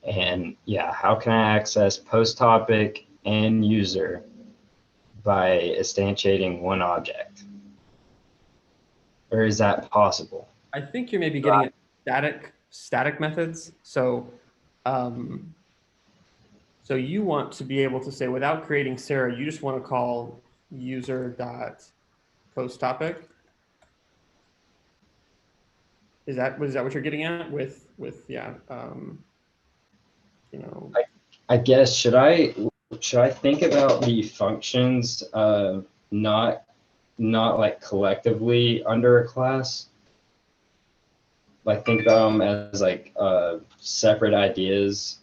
and yeah, how can I access post topic and user by instantiating one object? Or is that possible? I think you're maybe getting at static methods. So, so you want to be able to say, without creating Sarah, you just want to call user.post topic. Is that what you're getting at with yeah? You know, I guess should I think about the functions not like collectively under a class? Like think about them as like separate ideas,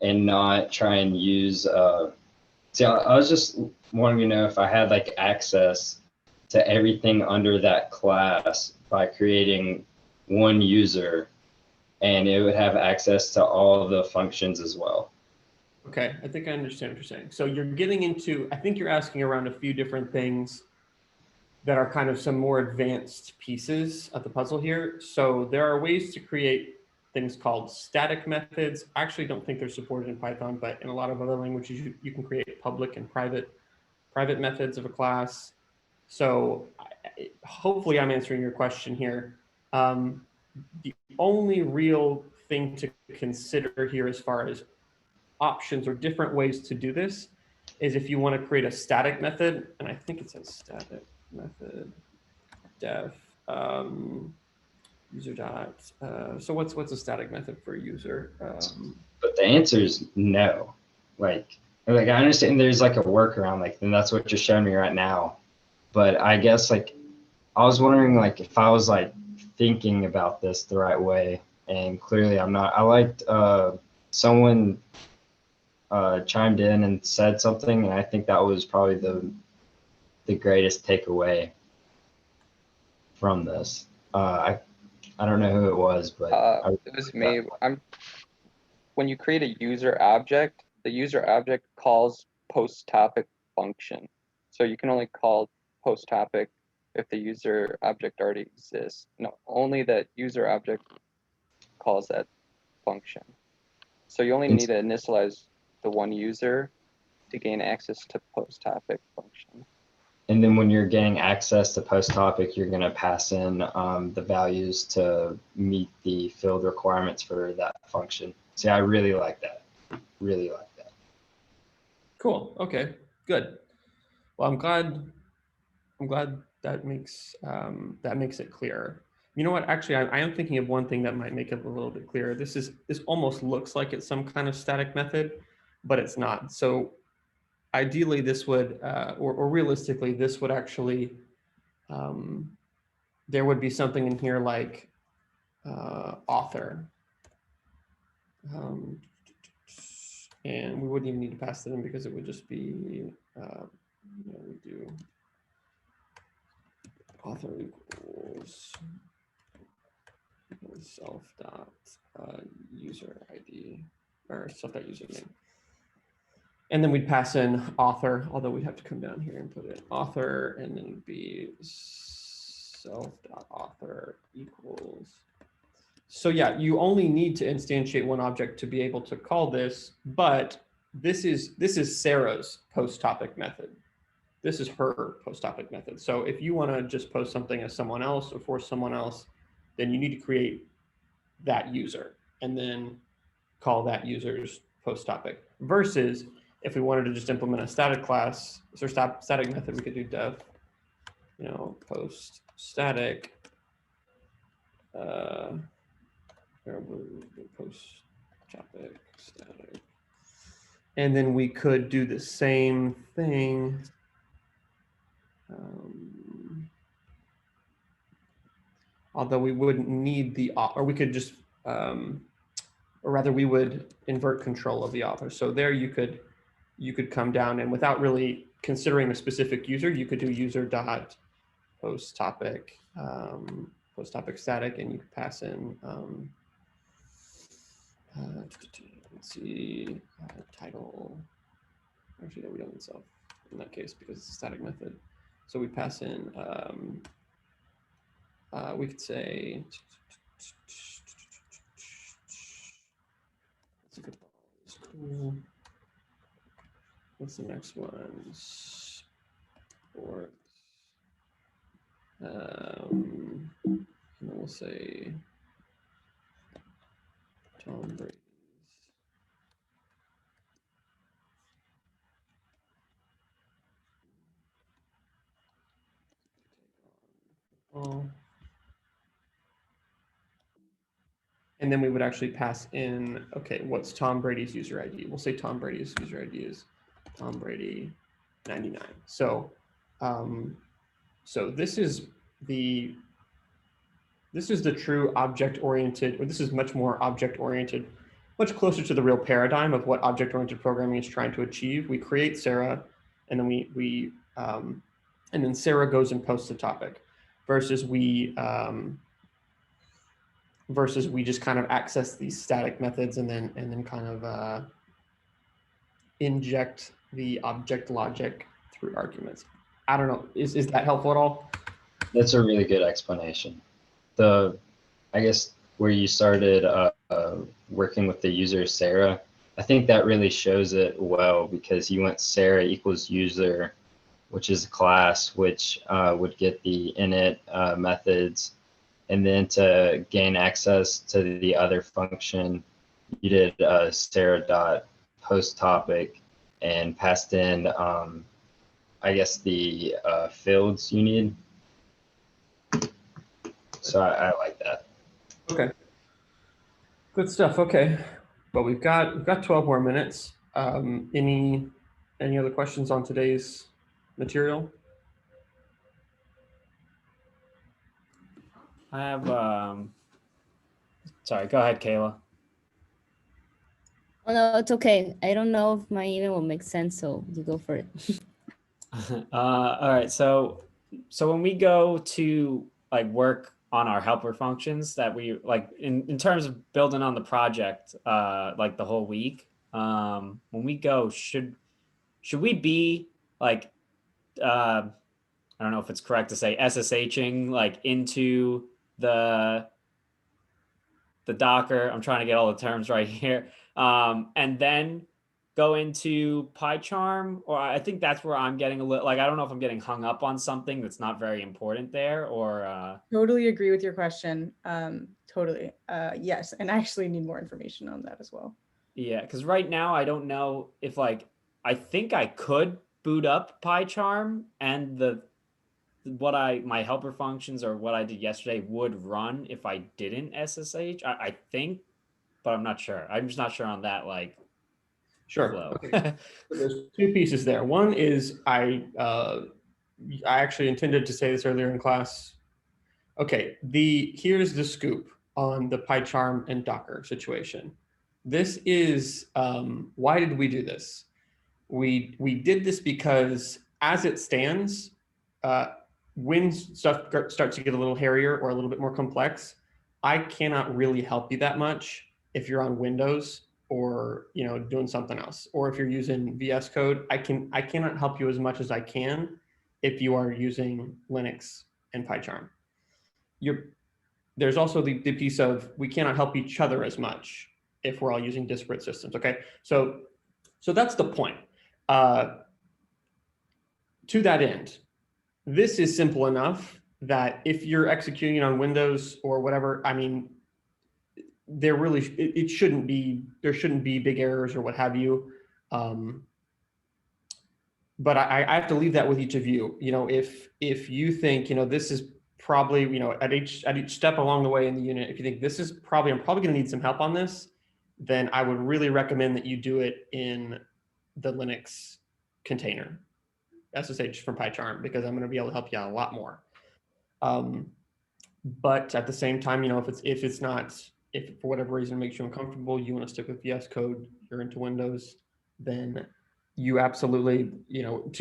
and not try and use see, I was just wanting to know if I had like access to everything under that class by creating one user, and it would have access to all of the functions as well. okay, I think I understand what you're saying. So you're getting into, I think you're asking around a few different things that are kind of some more advanced pieces of the puzzle here. So there are ways to create things called static methods. I actually don't think they're supported in Python, but in a lot of other languages, you can create public and private methods of a class. So hopefully I'm answering your question here. The only real thing to consider here as far as options or different ways to do this is if you want to create a static method, and I think it says static method def user dot. So what's a static method for a user? But the answer is no. Like I understand there's like a workaround, like, and that's what you're showing me right now. But I guess like I was wondering like if I was like thinking about this the right way, and clearly I'm not. I liked someone chimed in and said something, and I think that was probably the greatest takeaway from this. I don't know who it was, but it was me. When you create a user object, the user object calls post topic function. So you can only call post topic if the user object already exists. No, only that user object calls that function. So you only need to initialize the one user to gain access to post topic function. And then when you're getting access to post topic, you're going to pass in the values to meet the field requirements for that function. See, I really like that. Really like that. Cool. Okay. Good. Well, I'm glad that makes it clear. You know what? Actually, I am thinking of one thing that might make it a little bit clearer. This almost looks like it's some kind of static method, but it's not. So ideally, this would, or realistically, this would actually, there would be something in here like author. And we wouldn't even need to pass that in because it would just be, we do author equals self dot user ID or self dot username. And then we'd pass in author, although we'd have to come down here and put it author, and then it'd be self dot author equals So yeah, you only need to instantiate one object to be able to call this, but this is Sarah's post topic method. This is her post topic method. So if you want to just post something as someone else or for someone else, then you need to create that user and then call that user's post topic. Versus if we wanted to just implement a static class or static method, we could do def, post static. Post topic static, and then we could do the same thing. Although we wouldn't need the, or we could just, or rather we would invert control of the author. So there you could come down and without really considering a specific user, you could do user dot post topic static, and you could pass in, let's see, title. Actually, no, we don't need self in that case because it's a static method. So we pass in, we could say, what's the next one? Sport. And then we'll say Tom Brady's. And then we would actually pass in, okay, what's Tom Brady's user ID? We'll say Tom Brady's user ID is Tom Brady 99. So, so this is the true object-oriented, or this is much more object-oriented, much closer to the real paradigm of what object-oriented programming is trying to achieve. We create Sarah, and then and then Sarah goes and posts the topic, versus we just kind of access these static methods and then kind of inject the object logic through arguments. I don't know, is that helpful at all? That's a really good explanation. I guess where you started working with the user Sarah, I think that really shows it well, because you went Sarah equals user, which is a class which would get the init methods, and then to gain access to the other function, you did Sarah dot post topic and passed in, I guess, the fields you need. So I like that. Okay. Good stuff. Okay. Well, we've got 12 more minutes. Any other questions on today's material? I have, sorry, go ahead, Kayla. Oh, no, it's okay. I don't know if my email will make sense, so you go for it. All right. So when we go to like work on our helper functions that we like in terms of building on the project, like the whole week, when we go, should we be like, I don't know if it's correct to say SSHing like into the Docker. I'm trying to get all the terms right here. And then go into PyCharm, or I think that's where I'm getting a little, like, I don't know if I'm getting hung up on something that's not very important there, or. Totally agree with your question. Totally. Yes. And I actually need more information on that as well. Yeah. Cause right now I don't know if like, I think I could boot up PyCharm and my helper functions or what I did yesterday would run if I didn't SSH. I think, but I'm not sure. I'm just not sure on that. Like, sure. Okay. So there's two pieces there. One is I actually intended to say this earlier in class. Okay, here's the scoop on the PyCharm and Docker situation. This is why did we do this? We did this because as it stands, when stuff starts to get a little hairier or a little bit more complex, I cannot really help you that much if you're on Windows or doing something else, or if you're using VS Code. I cannot help you as much as I can if you are using Linux and PyCharm. there's also the piece of we cannot help each other as much if we're all using disparate systems. Okay, so that's the point. To that end, this is simple enough that if you're executing on Windows or whatever, I mean, it shouldn't be, there shouldn't be big errors or what have you. But I have to leave that with each of you. You know, if you think, you know, this is probably, you know, at each step along the way in the unit, if you think this is probably, I'm probably going to need some help on this, then I would really recommend that you do it in the Linux container, SSH from PyCharm, because I'm going to be able to help you out a lot more. But at the same time, you know, if for whatever reason it makes you uncomfortable, you want to stick with VS Code, you're into Windows, then you absolutely, you know,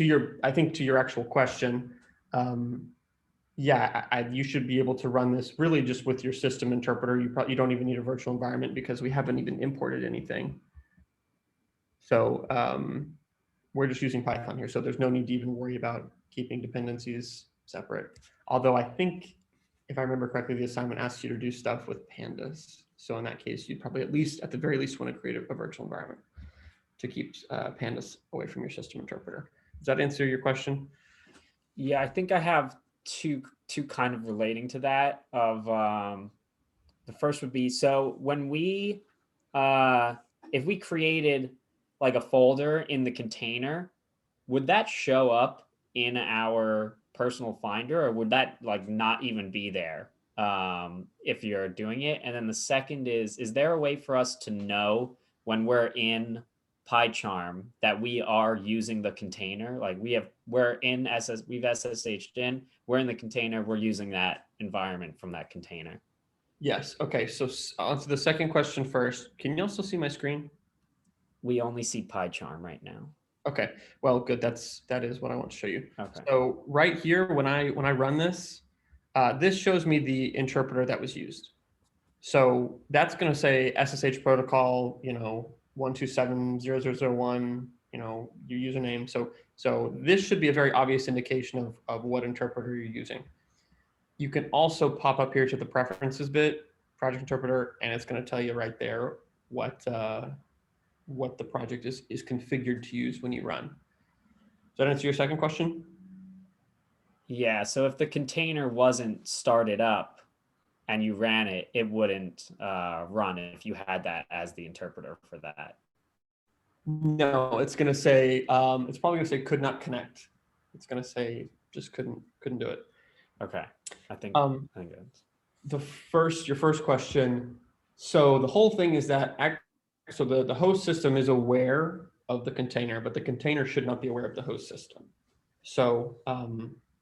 I think to your actual question, yeah, you should be able to run this really just with your system interpreter. You don't even need a virtual environment because we haven't even imported anything. So we're just using Python here. So there's no need to even worry about keeping dependencies separate. Although I think, if I remember correctly, the assignment asks you to do stuff with pandas. So in that case, you'd probably at the very least want to create a virtual environment to keep pandas away from your system interpreter. Does that answer your question? Yeah, I think I have two kind of relating to that. Of the first would be, so when we if we created like a folder in the container, would that show up in our personal finder, or would that like not even be there if you're doing it? And then the second is there a way for us to know when we're in PyCharm that we are using the container? Like we've SSH'd in, we're in the container, we're using that environment from that container. Yes. Okay. So answer the second question first. Can you also see my screen? We only see PyCharm right now. Okay. Well, good. That is what I want to show you. Okay. So right here, when I run this, this shows me the interpreter that was used. So that's going to say SSH protocol, you know, 127.0.0.0.1, you know, your username. So this should be a very obvious indication of what interpreter you're using. You can also pop up here to the preferences bit, project interpreter, and it's going to tell you right there what the project is configured to use when you run. Does that answer your second question? Yeah, so if the container wasn't started up and you ran it, it wouldn't run if you had that as the interpreter for that. No, it's going to say, it's probably going to say could not connect. It's going to say just couldn't do it. Okay, I think your first question. So the whole thing is that the host system is aware of the container, but the container should not be aware of the host system. So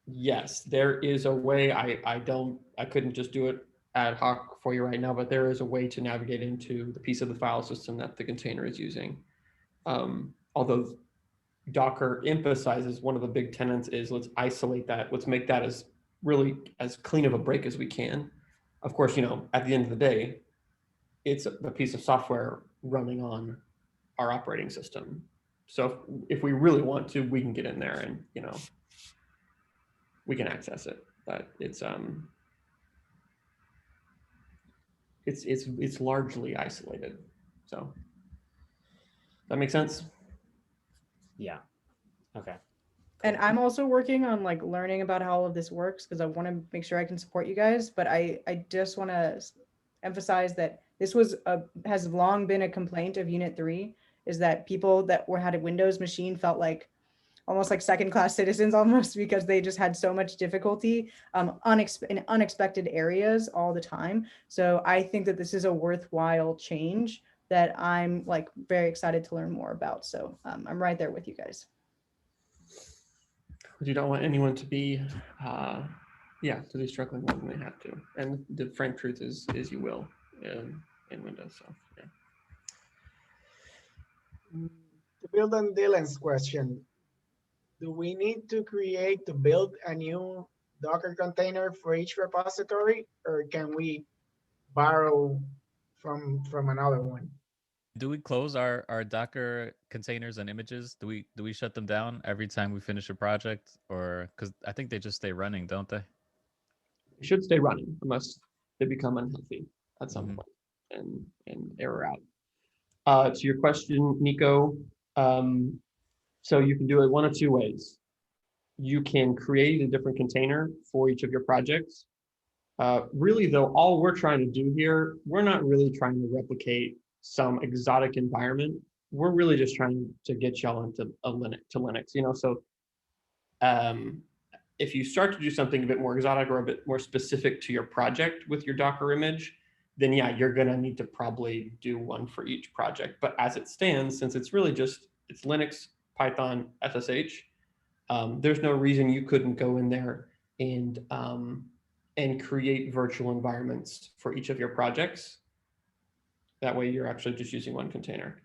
yes, there is a way. I couldn't just do it ad hoc for you right now, but there is a way to navigate into the piece of the file system that the container is using. Although Docker emphasizes one of the big tenets is let's isolate that. Let's make that as clean of a break as we can. Of course, you know, at the end of the day, it's a piece of software running on our operating system. So if we really want to, we can get in there and, you know, we can access it. But it's largely isolated. So that makes sense? Yeah. Okay. And I'm also working on like learning about how all of this works because I want to make sure I can support you guys. But I just want to emphasize that this has long been a complaint of Unit 3, is that people that had a Windows machine felt like almost like second-class citizens almost, because they just had so much difficulty in unexpected areas all the time. So I think that this is a worthwhile change that I'm like very excited to learn more about. So I'm right there with you guys. You don't want anyone to be, to be struggling more than they have to. And the frank truth is you will in Windows. So yeah. To build on Dylan's question, do we need to build a new Docker container for each repository, or can we borrow from another one? Do we close our Docker containers and images? Do we shut them down every time we finish a project, or because I think they just stay running, don't they? It should stay running unless they become unhealthy at some Mhm. point and error out. To your question, Nico, so you can do it one of two ways. You can create a different container for each of your projects. Really, though, all we're trying to do here, we're not really trying to replicate some exotic environment. We're really just trying to get y'all into Linux. So if you start to do something a bit more exotic or a bit more specific to your project with your Docker image, then yeah, you're gonna need to probably do one for each project. But as it stands, since it's really just, it's Linux, Python, SSH, there's no reason you couldn't go in there and create virtual environments for each of your projects. That way you're actually just using one container.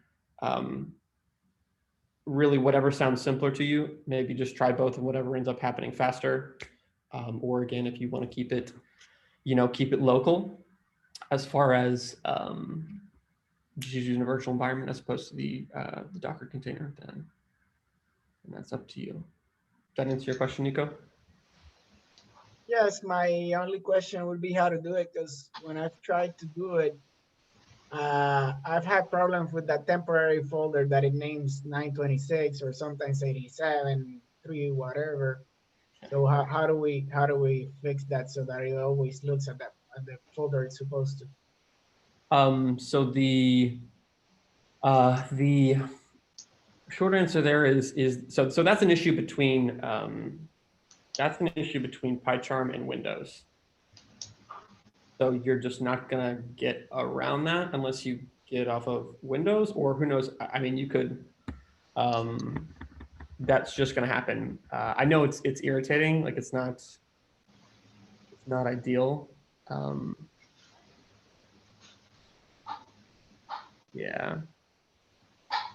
Really, whatever sounds simpler to you, maybe just try both and whatever ends up happening faster. Or again, if you want to keep it, keep it local as far as just using a virtual environment as opposed to the Docker container, then that's up to you. Does that answer your question, Nico? Yes, my only question would be how to do it, because when I've tried to do it, I've had problems with that temporary folder that it names 926 or sometimes 87, 3, whatever. So how do we fix that so that it always looks at the folder it's supposed to? So the short answer there is so that's an issue between PyCharm and Windows. So you're just not gonna get around that unless you get off of Windows, or who knows? I mean, you could. That's just gonna happen. I know it's irritating. Like it's not ideal. Yeah.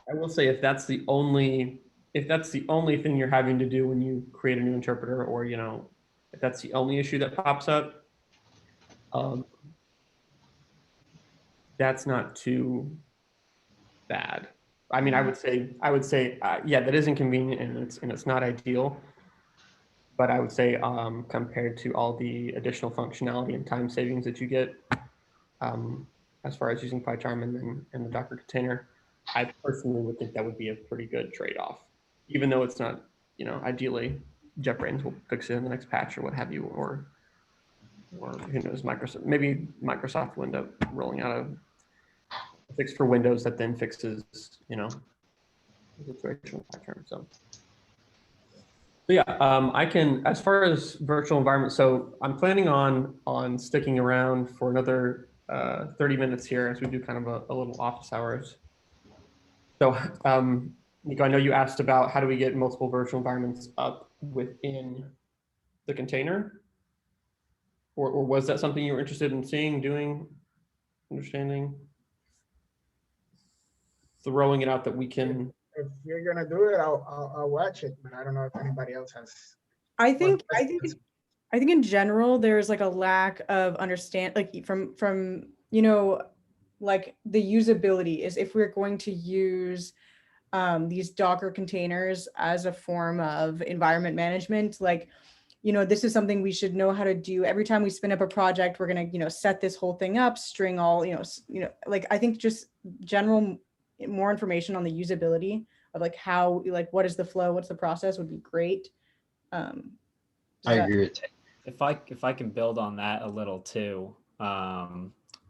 I will say if that's the only thing you're having to do when you create a new interpreter, or if that's the only issue that pops up, that's not too bad. I mean, I would say yeah, that is inconvenient and it's not ideal. But I would say compared to all the additional functionality and time savings that you get as far as using PyCharm and the Docker container, I personally would think that would be a pretty good trade-off, even though it's not, ideally JetBrains will fix it in the next patch or what have you, or who knows, maybe Microsoft will end up rolling out a fix for Windows that then fixes, the situation with PyCharm. So yeah, I can, as far as virtual environment, so I'm planning on sticking around for another 30 minutes here as we do kind of a little office hours. So Nico, I know you asked about how do we get multiple virtual environments up within the container, or was that something you were interested in seeing, doing, understanding? Throwing it out that we can. If you're gonna do it, I'll watch it, but I don't know if anybody else has. I think in general there's like a lack of like from like the usability is if we're going to use these Docker containers as a form of environment management, like this is something we should know how to do. Every time we spin up a project, we're gonna set this whole thing up, string all like I think just general more information on the usability of like how, like what is the flow, what's the process would be great. I agree with that. If I can build on that a little too,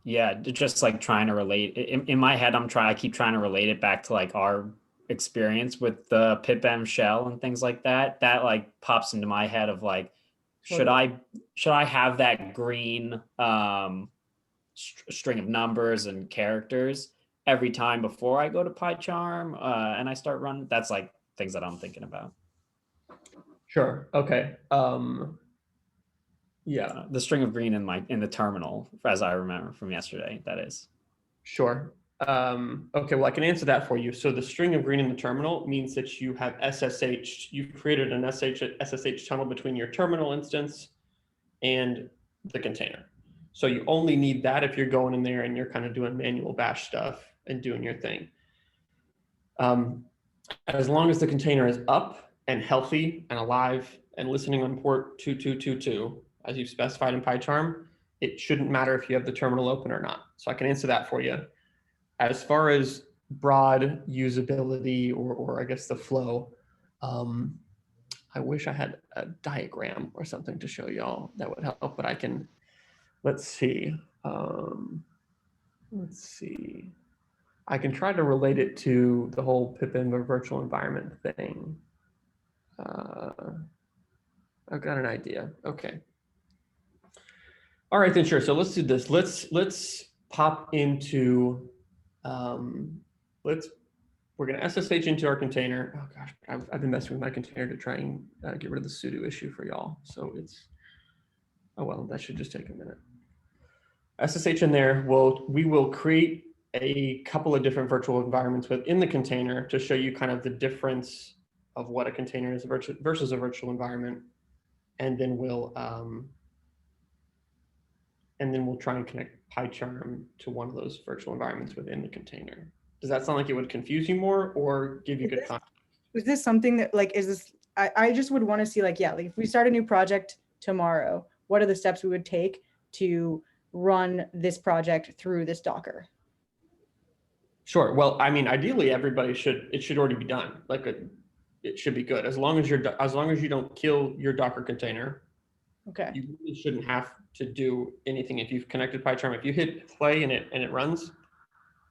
yeah, just like trying to relate in my head, I keep trying to relate it back to like our experience with the pipenv shell and things like that. That like pops into my head of like, should I have that green string of numbers and characters every time before I go to PyCharm and I start running? That's like things that I'm thinking about. Sure. Okay. Yeah. The string of green in the terminal, as I remember from yesterday, that is. Sure. Okay, well, I can answer that for you. So the string of green in the terminal means that you have SSH, you've created an SSH tunnel between your terminal instance and the container. So you only need that if you're going in there and you're kind of doing manual bash stuff and doing your thing. As long as the container is up and healthy and alive and listening on port 2222, as you've specified in PyCharm, it shouldn't matter if you have the terminal open or not. So I can answer that for you. As far as broad usability or I guess the flow, I wish I had a diagram or something to show y'all that would help, but I can, let's see. Let's see. I can try to relate it to the whole pippin or virtual environment thing. I've got an idea. Okay. All right, then sure. So let's do this. Let's pop into we're going to SSH into our container. Oh gosh, I've been messing with my container to try and get rid of the sudo issue for y'all. So it's, oh well, that should just take a minute. SSH in there. We will create a couple of different virtual environments within the container to show you kind of the difference of what a container is versus a virtual environment, and then we'll try and connect PyCharm to one of those virtual environments within the container. Does that sound like it would confuse you more or give you good context? Is this something that like, is this, I just would want to see like, yeah, like if we start a new project tomorrow, what are the steps we would take to run this project through this Docker? Sure. Well, I mean, ideally, it should already be done. Like it should be good as long as you don't kill your Docker container. Okay. You really shouldn't have to do anything if you've connected PyCharm. If you hit play and it runs,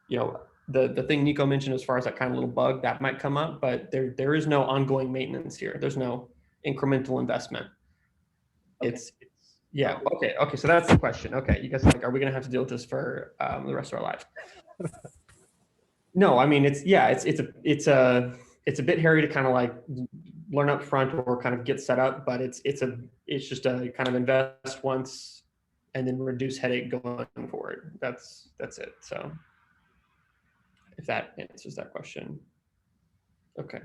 you know, the thing Nico mentioned as far as that kind of little bug that might come up, but there is no ongoing maintenance here. There's no incremental investment. Okay. It's yeah. Okay. So that's the question. Okay. You guys are like, are we going to have to deal with this for the rest of our lives? No, I mean, it's a bit hairy to kind of like learn up front or kind of get set up, but it's just a kind of invest once and then reduce headache going forward. That's it. So if that answers that question. Okay,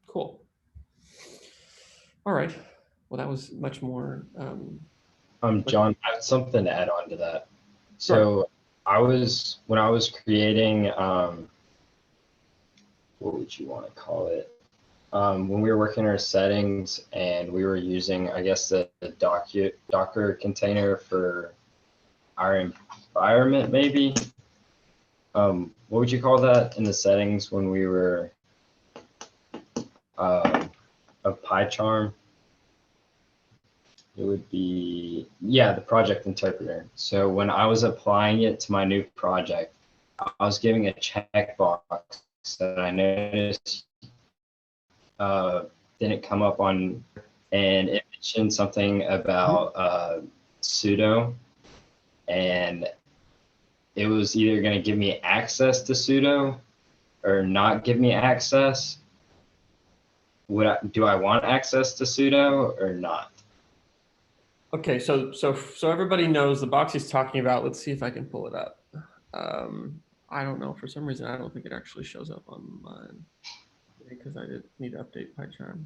cool. All right. Well, that was much more. John, I have something to add on to that. So sure. When I was creating, what would you want to call it? When we were working our settings and we were using, I guess, the Docker container for our environment, maybe. What would you call that in the settings when we were of PyCharm? It would be, yeah, the project interpreter. So when I was applying it to my new project, I was giving a checkbox that I noticed didn't come up on, and it mentioned something about sudo, and it was either going to give me access to sudo or not give me access. Do I want access to sudo or not? Okay, so everybody knows the box he's talking about. Let's see if I can pull it up. I don't know, for some reason I don't think it actually shows up on mine because I did need to update PyCharm.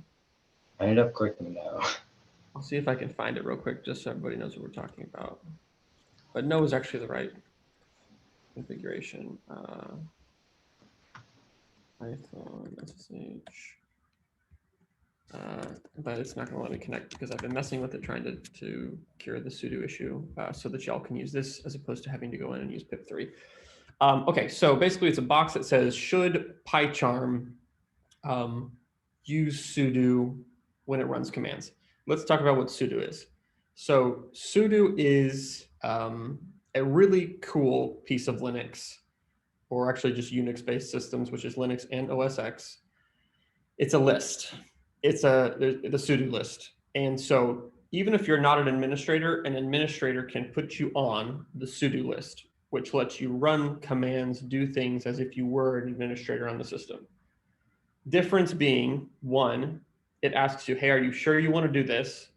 I ended up clicking no. I'll see if I can find it real quick just so everybody knows what we're talking about. But no is actually the right configuration. Python SSH. But it's not going to let me connect because I've been messing with it trying to cure the sudo issue so that y'all can use this as opposed to having to go in and use pip3. Okay, so basically it's a box that says, should PyCharm use sudo when it runs commands? Let's talk about what sudo is. So sudo is a really cool piece of Linux, or actually just Unix-based systems, which is Linux and OS X. It's a list. It's the sudo list. And so even if you're not an administrator can put you on the sudo list, which lets you run commands, do things as if you were an administrator on the system. Difference being, one, it asks you, hey, are you sure you want to do this?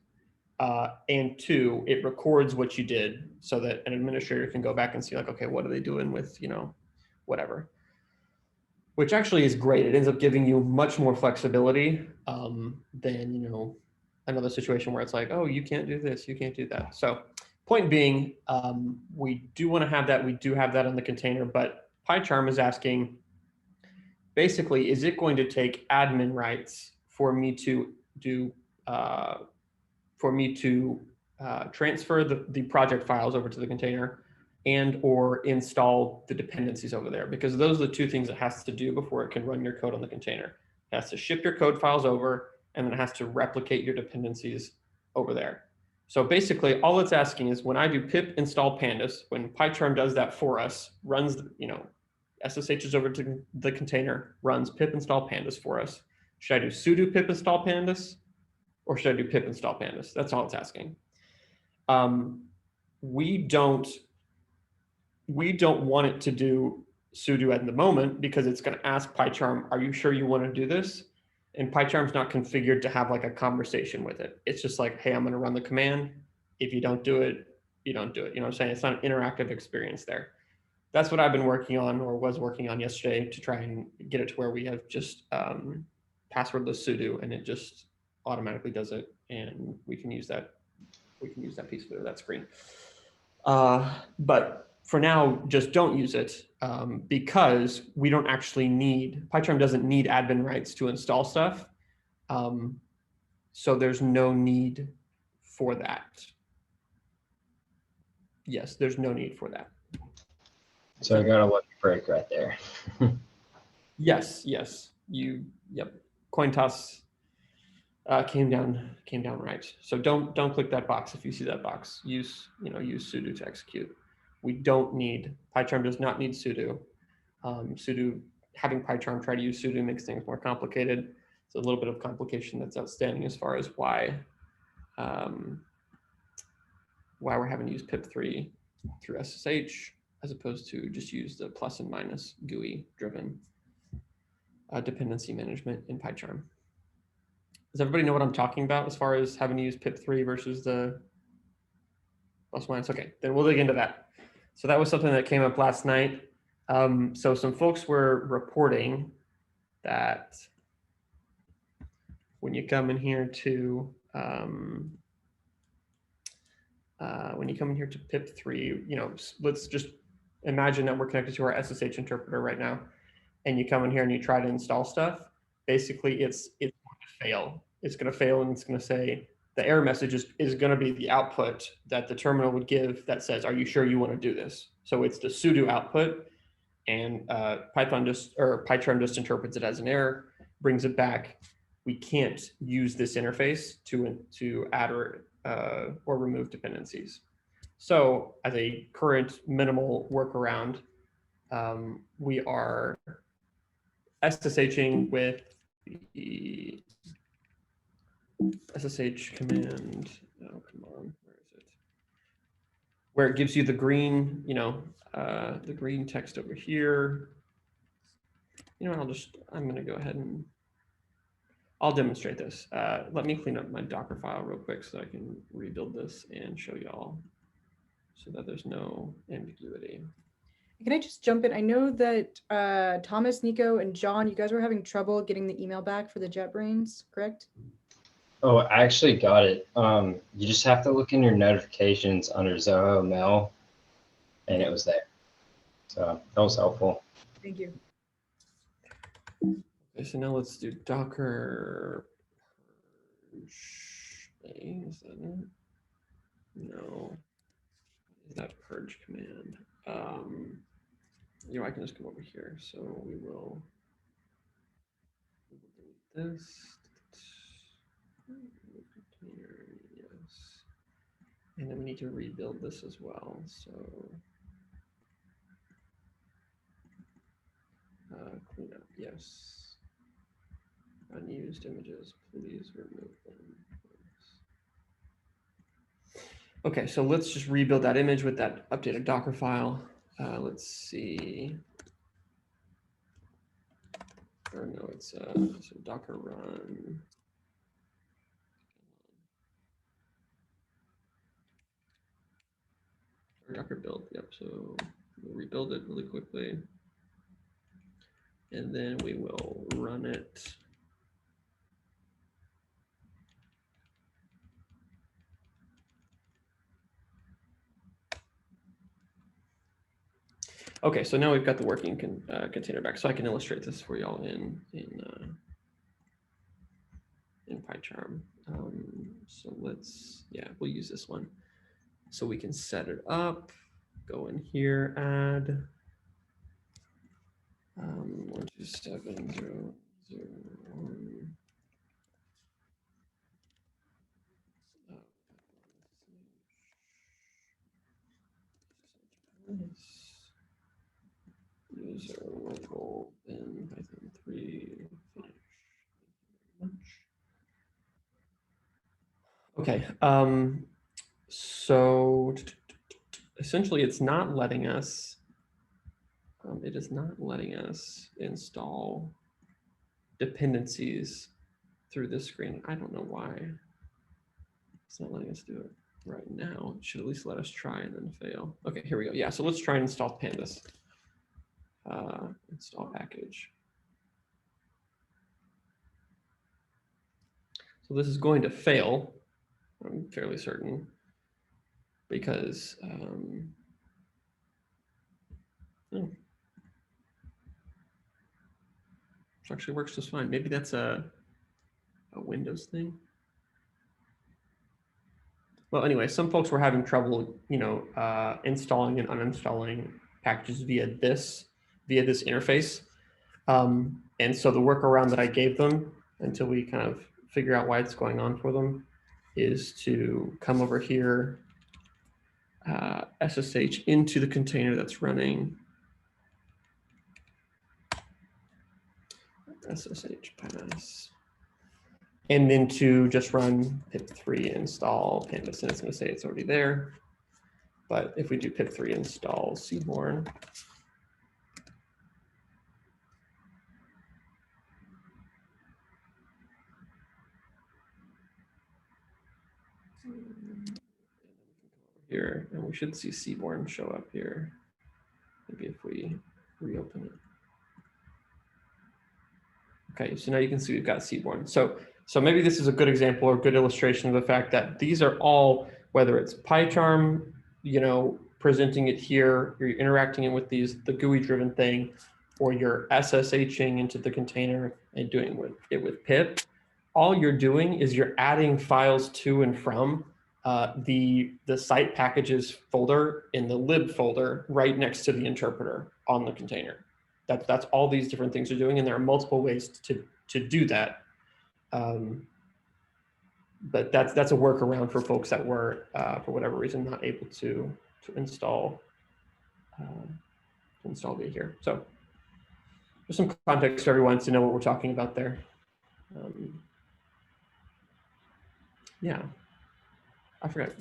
And two, it records what you did so that an administrator can go back and see like, okay, what are they doing with, you know, whatever. Which actually is great. It ends up giving you much more flexibility than, you know, another situation where it's like, oh, you can't do this, you can't do that. So point being, we do want to have that. We do have that on the container, but PyCharm is asking, basically, is it going to take admin rights for me to do, transfer the project files over to the container and or install the dependencies over there, because those are the two things it has to do before it can run your code on the container. It has to ship your code files over, and then it has to replicate your dependencies over there. So basically all it's asking is when I do pip install pandas, when PyCharm does that for us, runs, SSHs over to the container, runs pip install pandas for us. Should I do sudo pip install pandas or should I do pip install pandas? That's all it's asking. We don't want it to do sudo at the moment because it's going to ask PyCharm, are you sure you want to do this? And PyCharm's not configured to have like a conversation with it. It's just like, hey, I'm going to run the command. If you don't do it, you don't do it. You know what I'm saying? It's not an interactive experience there. That's what I've been working on, or was working on yesterday, to try and get it to where we have just passwordless sudo, and it just automatically does it, and we can use that. We can use that piece of that screen. But for now, just don't use it because we don't actually need, PyCharm doesn't need admin rights to install stuff. So there's no need for that. Yes, there's no need for that. So I got a lucky break right there. Yes. Yep. Coin toss came down right. So don't click that box if you see that box. Use sudo to execute. We don't need, PyCharm does not need sudo. Sudo, having PyCharm try to use sudo makes things more complicated. It's a little bit of complication that's outstanding as far as why we're having to use pip3 through SSH as opposed to just use the plus and minus GUI driven dependency management in PyCharm. Does everybody know what I'm talking about as far as having to use pip3 versus the plus minus? Okay, then we'll dig into that. So that was something that came up last night. So some folks were reporting that when you come in here to pip3, let's just imagine that we're connected to our SSH interpreter right now, and you come in here and you try to install stuff. Basically, it's going to fail. It's going to fail, and it's going to say the error message is going to be the output that the terminal would give that says, "Are you sure you want to do this?" So it's the sudo output, and PyCharm just interprets it as an error, brings it back. We can't use this interface to add or remove dependencies. So as a current minimal workaround, we are SSHing with the SSH command. Oh, come on, where is it? Where it gives you the green, the green text over here. I'm going to go ahead and I'll demonstrate this. Let me clean up my Docker file real quick so I can rebuild this and show y'all so that there's no ambiguity. Can I just jump in? I know that Thomas, Nico, and John, you guys were having trouble getting the email back for the JetBrains, correct? Oh, I actually got it. You just have to look in your notifications under Zoho Mail, and it was there. So that was helpful. Thank you. Okay, so now let's do Docker. Is that it? No. Is that purge command? I can just come over here. So we will delete this. Yes. And then we need to rebuild this as well. So clean up, yes. Unused images, please remove them. Okay, so let's just rebuild that image with that updated Docker file. Let's see. Or no, it's so Docker run. Or Docker build, yep. So we'll rebuild it really quickly. And then we will run it. Okay, so now we've got the working container back, so I can illustrate this for y'all in in PyCharm. So let's, yeah, we'll use this one. So we can set it up, go in here, add 127.0.0.1. User local in Python 3. Okay. So essentially, it's not letting us. It is not letting us install dependencies through this screen. I don't know why. It's not letting us do it right now. It should at least let us try and then fail. Okay, here we go. Yeah, so let's try and install pandas. Install package. So this is going to fail, I'm fairly certain, because oh, it actually works just fine. Maybe that's a Windows thing. Well, anyway, some folks were having trouble, installing and uninstalling packages via this interface. And so the workaround that I gave them until we kind of figure out why it's going on for them is to come over here, SSH into the container that's running. SSH pass. And then to just run pip3 install pandas, and it's going to say it's already there. But if we do pip3 install Seaborn, here, and we should see Seaborn show up here. Maybe if we reopen it. Okay, so now you can see we've got Seaborn. So maybe this is a good example or good illustration of the fact that these are all, whether it's PyCharm, presenting it here, you're interacting it with the GUI driven thing, or you're SSHing into the container and doing it with pip. All you're doing is you're adding files to and from the site packages folder in the lib folder right next to the interpreter on the container. That's all these different things are doing, and there are multiple ways to do that. But that's a workaround for folks that were, for whatever reason, not able to install via here. So there's some context for everyone to know what we're talking about there. Yeah, I forgot.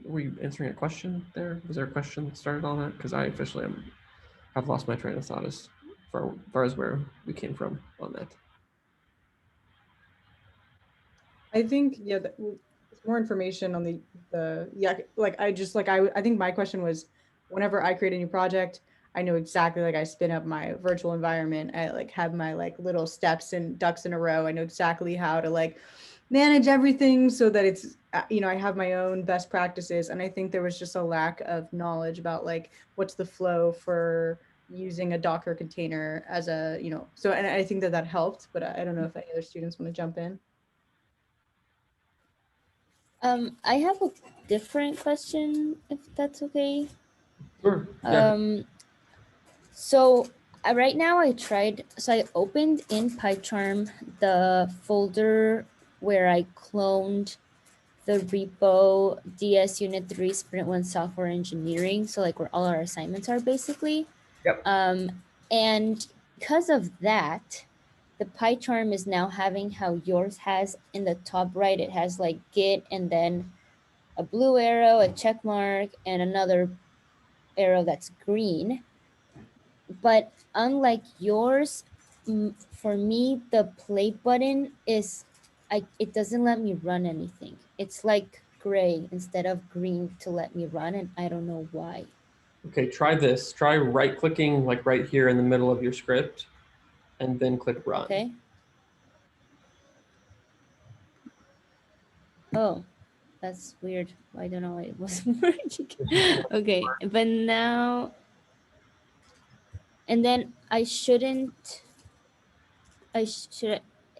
Were you answering a question there? Was there a question that started on that? Because I officially have lost my train of thought as far as where we came from on that. I think, yeah, more information on I think my question was, whenever I create a new project, I know exactly, I spin up my virtual environment. I have my little steps and ducks in a row. I know exactly how to manage everything so that it's, I have my own best practices. And I think there was just a lack of knowledge about what's the flow for using a Docker container as a, so, and I think that helped, but I don't know if any other students want to jump in. I have a different question, if that's okay. Sure. Yeah. So right now I opened in PyCharm the folder where I cloned the repo DS Unit 3 Sprint 1 Software Engineering. So where all our assignments are basically. Yep. And because of that, the PyCharm is now having how yours has in the top right, it has Git and then a blue arrow, a check mark, and another arrow that's green. But unlike yours, for me, the play button is, it doesn't let me run anything. It's gray instead of green to let me run, and I don't know why. Okay, try this. Try right-clicking right here in the middle of your script, and then click run. Okay. Oh, that's weird. I don't know why it wasn't working. Okay, but now, and then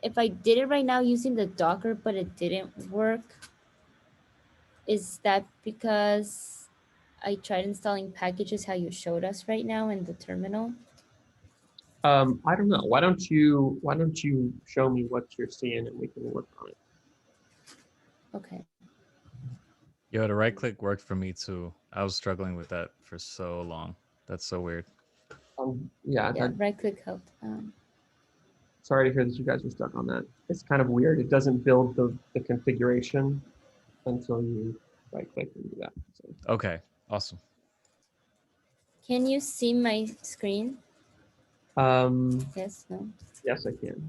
if I did it right now using the Docker, but it didn't work, is that because I tried installing packages how you showed us right now in the terminal? I don't know. Why don't you show me what you're seeing and we can work on it. Okay. Yo, the right click worked for me too. I was struggling with that for so long. That's so weird. Yeah, right click helped. Sorry to hear that you guys are stuck on that. It's kind of weird. It doesn't build the configuration until you right click and do that. So. Okay, awesome. Can you see my screen? Yes, no? Yes, I can.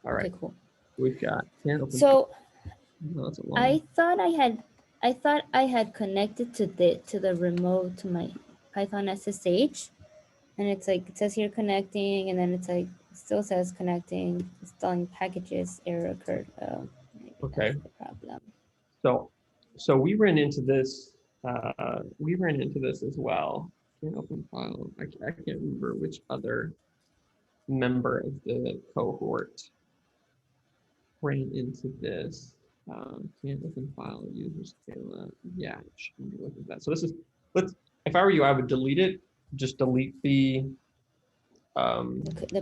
All right. Okay, cool. We've got So no, I thought I had connected to the remote to my Python SSH, and it's like it says here connecting, and then it's like it still says connecting, installing packages, error occurred. Oh, maybe okay. that's the problem. So we ran into this. We ran into this as well. Can't open file. I can't remember which other member of the cohort ran into this. Can't open file, user scale. Yeah, shouldn't be looking at that. So this is, if I were you, I would delete it. Just delete the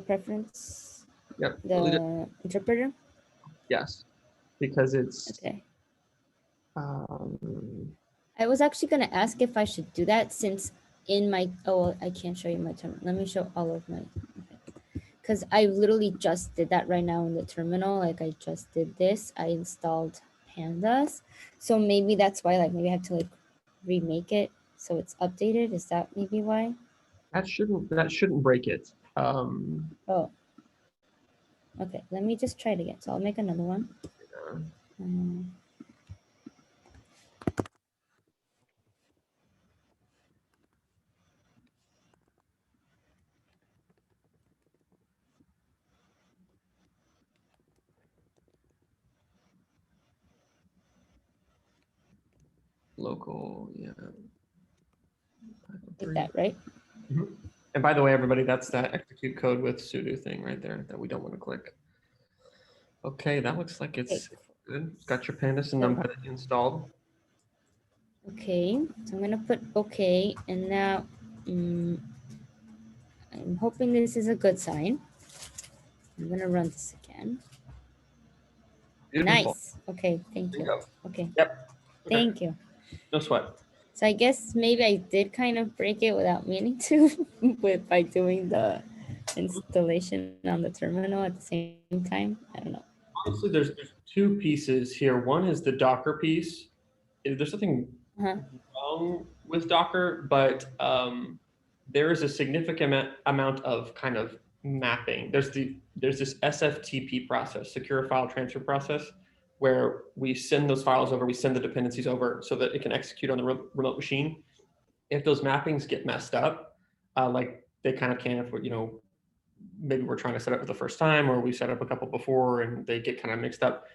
preference. Yep. The interpreter. Yes, because it's okay. I was actually gonna ask if I should do that since in my I can't show you my terminal. Let me show all of my. Because I literally just did that right now in the terminal. Like I just did this. I installed pandas. So maybe that's why, like maybe I have to like remake it so it's updated. Is that maybe why? That shouldn't break it. Oh. Okay, let me just try it again. So I'll make another one. Local, yeah. Like that, right? Mm-hmm. And by the way, everybody, that's that execute code with sudo thing right there that we don't want to click. Okay, that looks like it's good. Got your pandas and numpy installed. Okay, so I'm gonna put okay, and now I'm hoping this is a good sign. I'm gonna run this again. Beautiful. Nice. Okay, thank you. Okay. Yep. Okay. Thank you. No sweat. So I guess maybe I did kind of break it without meaning to, by doing the installation on the terminal at the same time. I don't know. Honestly, there's two pieces here. One is the Docker piece. There's something wrong with Docker, but there is a significant amount of kind of mapping. There's this SFTP process, secure file transfer process, where we send those files over, we send the dependencies over so that it can execute on the remote machine. If those mappings get messed up, like they kind of can if maybe we're trying to set up for the first time or we set up a couple before and they get kind of mixed up,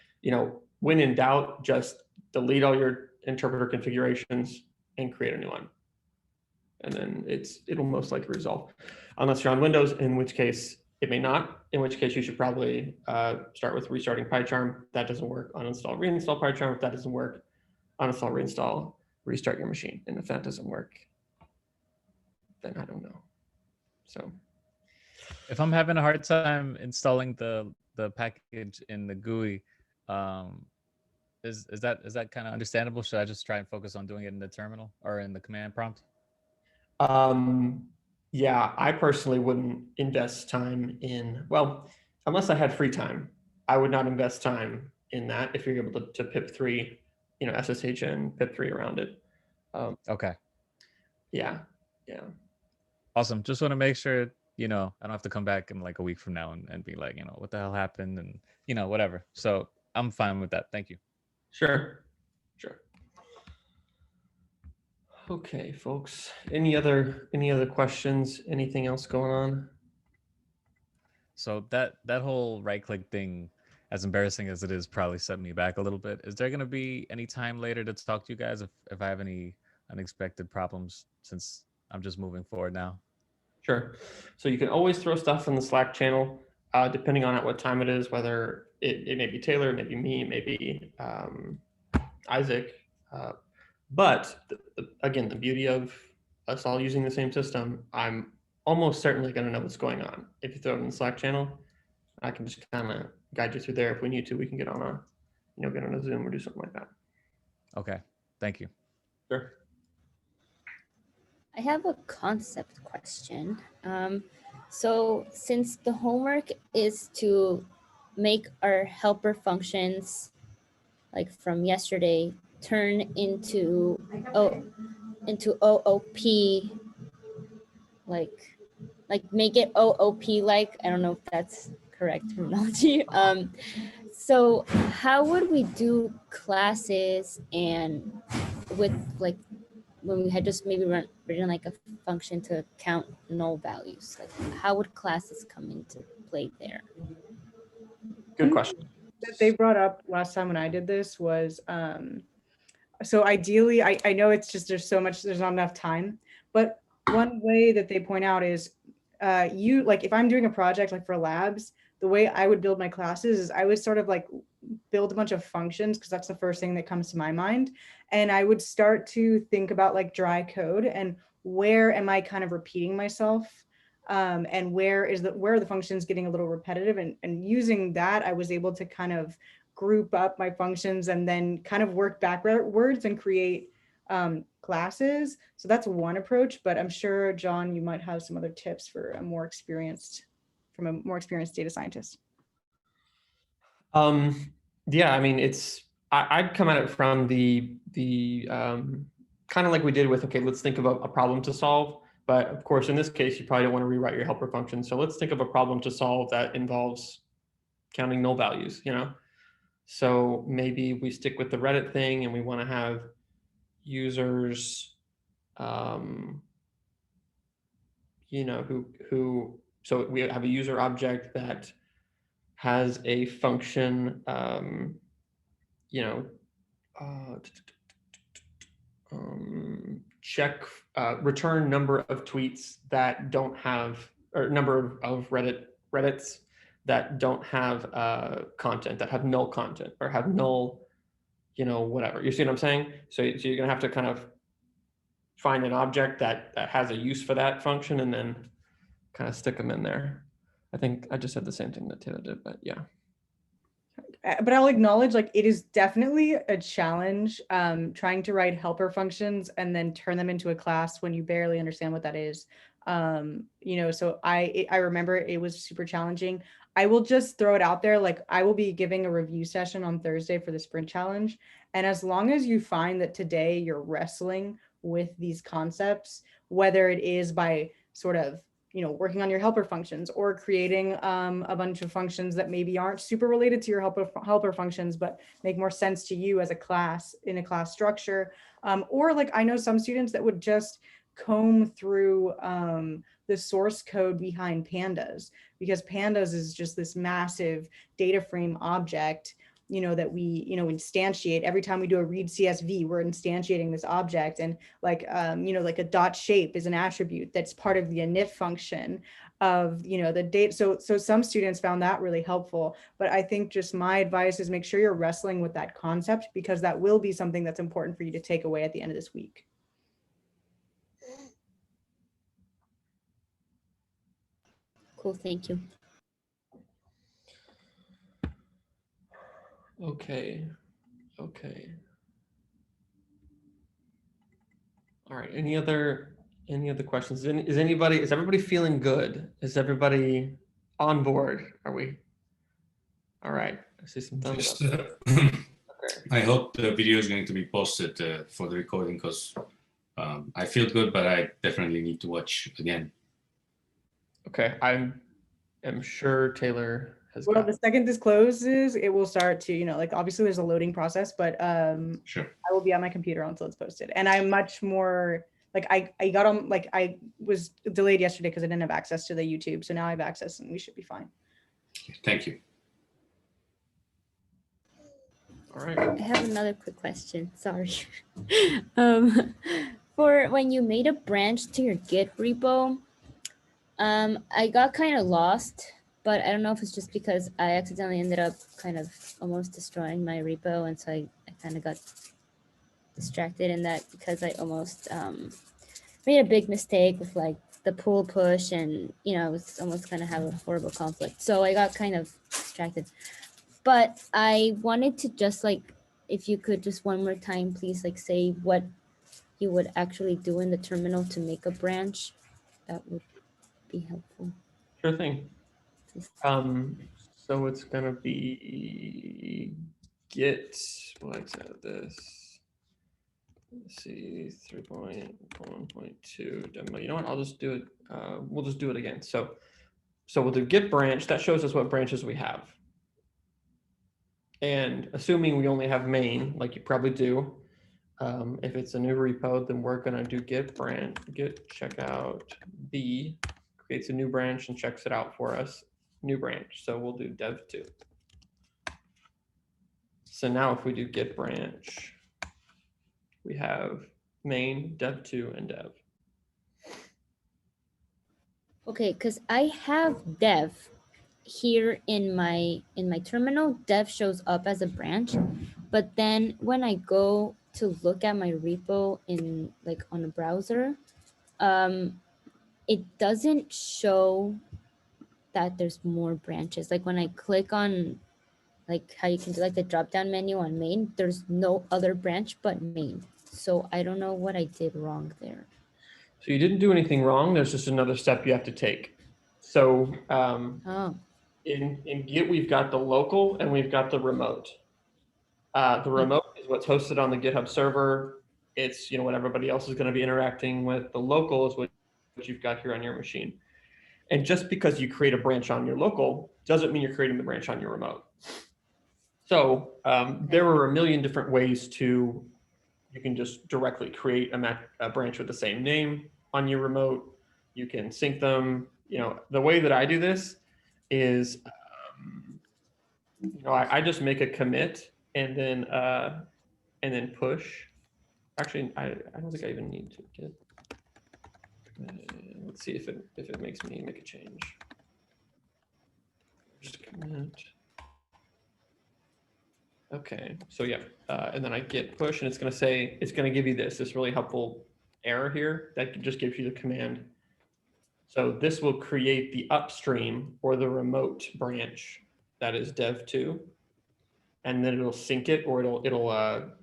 when in doubt, just delete all your interpreter configurations and create a new one. And then it'll most likely resolve, unless you're on Windows, in which case it may not, in which case you should probably start with restarting PyCharm. That doesn't work. Uninstall, reinstall PyCharm. If that doesn't work, uninstall, reinstall, restart your machine. And if that doesn't work, then I don't know. So if I'm having a hard time installing the package in the GUI, is that kind of understandable? Should I just try and focus on doing it in the terminal or in the command prompt? Yeah, I personally wouldn't invest time in, well, unless I had free time, I would not invest time in that if you're able to pip3, SSH and pip3 around it. Okay. Yeah. Awesome. Just want to make sure, I don't have to come back in like a week from now and be like, what the hell happened and, whatever. So I'm fine with that. Thank you. Sure. Okay, folks. Any other questions? Anything else going on? So that whole right click thing, as embarrassing as it is, probably set me back a little bit. Is there going to be any time later to talk to you guys if I have any unexpected problems, since I'm just moving forward now? Sure. So you can always throw stuff in the Slack channel. depending on at what time it is, whether it may be Taylor, it may be me, maybe Isaac. But again, the beauty of us all using the same system, I'm almost certainly going to know what's going on. If you throw it in the Slack channel, I can just kind of guide you through there. If we need to, we can get on a, get on a Zoom or do something like that. Okay, thank you. Sure. I have a concept question. So since the homework is to make our helper functions, like from yesterday, turn into OOP, like make it OOP like, I don't know if that's correct terminology. So how would we do classes and with like when we had just maybe written like a function to count null values, like how would classes come into play there? Good question. That they brought up last time when I did this was, so ideally, I know it's just, there's not enough time, but one way that they point out is like if I'm doing a project like for labs, the way I would build my classes is I would sort of like build a bunch of functions because that's the first thing that comes to my mind. And I would start to think about like dry code and where am I kind of repeating myself, and where are the functions getting a little repetitive, and using that, I was able to kind of group up my functions and then kind of work backwards and create classes. So that's one approach, but I'm sure, John, you might have some other tips for a more experienced data scientist. Yeah, I mean, I'd come at it from the kind of like we did with, okay, let's think of a problem to solve. But of course, in this case, you probably don't want to rewrite your helper function. So let's think of a problem to solve that involves counting null values, So maybe we stick with the Reddit thing and we want to have users, so we have a user object that has a function, check, return number of tweets that don't have, or number of Reddits that don't have content, that have null content or have null, whatever. You see what I'm saying? So you're gonna have to kind of find an object that has a use for that function and then kind of stick them in there. I think I just said the same thing that Taylor did, but yeah. But I'll acknowledge, like, it is definitely a challenge trying to write helper functions and then turn them into a class when you barely understand what that is. So I remember it was super challenging. I will just throw it out there. Like, I will be giving a review session on Thursday for the sprint challenge. And as long as you find that today you're wrestling with these concepts, whether it is by sort of working on your helper functions or creating a bunch of functions that maybe aren't super related to your helper functions, but make more sense to you as a class in a class structure. Or like, I know some students that would just comb through the source code behind pandas, because pandas is just this massive data frame object that we, instantiate every time we do a read CSV, we're instantiating this object. And like, like a dot shape is an attribute that's part of the init function of, the data. So some students found that really helpful, but I think just my advice is make sure you're wrestling with that concept, because that will be something that's important for you to take away at the end of this week. Cool, thank you. Okay. All right. Any other questions? Is everybody feeling good? Is everybody on board? Are we? All right. I see some thumbs up. Okay. I hope the video is going to be posted for the recording, because I feel good, but I definitely need to watch again. Okay. I am sure Taylor has. Well, the second this closes, it will start to, like, obviously there's a loading process, but sure. I will be on my computer until it's posted. And I'm much more, like, I got on, like, I was delayed yesterday because I didn't have access to the YouTube. So now I have access and we should be fine. Thank you. All right. I have another quick question. Sorry. For when you made a branch to your Git repo, I got kind of lost but I don't know if it's just because I accidentally ended up kind of almost destroying my repo, and so I kind of got distracted in that because I almost made a big mistake with like the pull push, and I was almost gonna have a horrible conflict. So I got kind of distracted. But I wanted to just like, if you could just one more time, please, like say what you would actually do in the terminal to make a branch, that would be helpful. Sure thing. So it's gonna be git, let's add this. Let's see, 3.1.2 demo. You know what? I'll just do it. We'll just do it again. So we'll do git branch. That shows us what branches we have. And assuming we only have main, like you probably do, if it's a new repo, then we're gonna do git branch, git checkout B, creates a new branch and checks it out for us. New branch. So we'll do dev2. So now if we do git branch, we have main, dev2, and dev. Okay, because I have dev here in my terminal. Dev shows up as a branch, but then when I go to look at my repo in like on a browser, it doesn't show that there's more branches. Like when I click on like how you can do like the drop down menu on main, there's no other branch but main. So I don't know what I did wrong there. So you didn't do anything wrong. There's just another step you have to take. So in Git, we've got the local and we've got the remote. The remote is what's hosted on the GitHub server. It's what everybody else is going to be interacting with. The local is what you've got here on your machine. And just because you create a branch on your local doesn't mean you're creating the branch on your remote. So there are a million different ways to, you can just directly create a branch with the same name on your remote. You can sync them. The way that I do this is, I just make a commit and then push. Actually, I don't think I even need to get. Let's see if it makes me make a change. Just commit. Okay, so yeah, and then I git push, and it's going to give you this really helpful error here that just gives you the command. So this will create the upstream or the remote branch that is dev2, and then it'll sync it, or it'll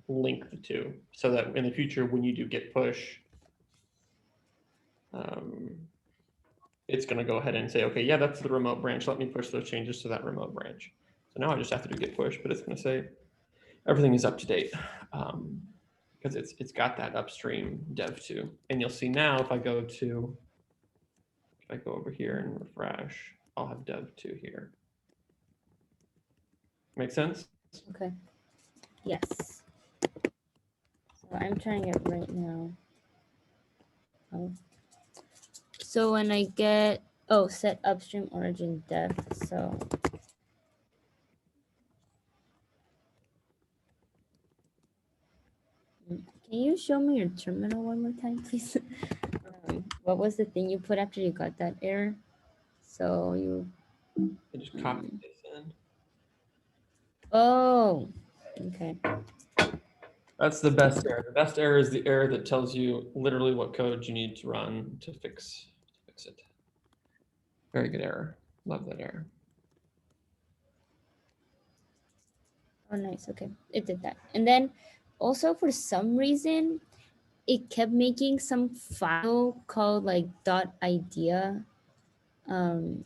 link the two, so that in the future when you do git push, it's going to go ahead and say, okay, yeah, that's the remote branch. Let me push those changes to that remote branch. So now I just have to do git push, but it's going to say everything is up to date because it's got that upstream dev2. And you'll see now if I go over here and refresh, I'll have dev2 here. Make sense? Okay. Yes. So I'm trying it right now. Oh. So when I get, set upstream origin dev, so. Can you show me your terminal one more time, please? What was the thing you put after you got that error? So you. I just copy this in. Oh, okay. That's the best error. The best error is the error that tells you literally what code you need to run to fix it. Very good error. Love that error. Oh, nice. Okay, it did that. And then also for some reason, it kept making some file called like .idea. And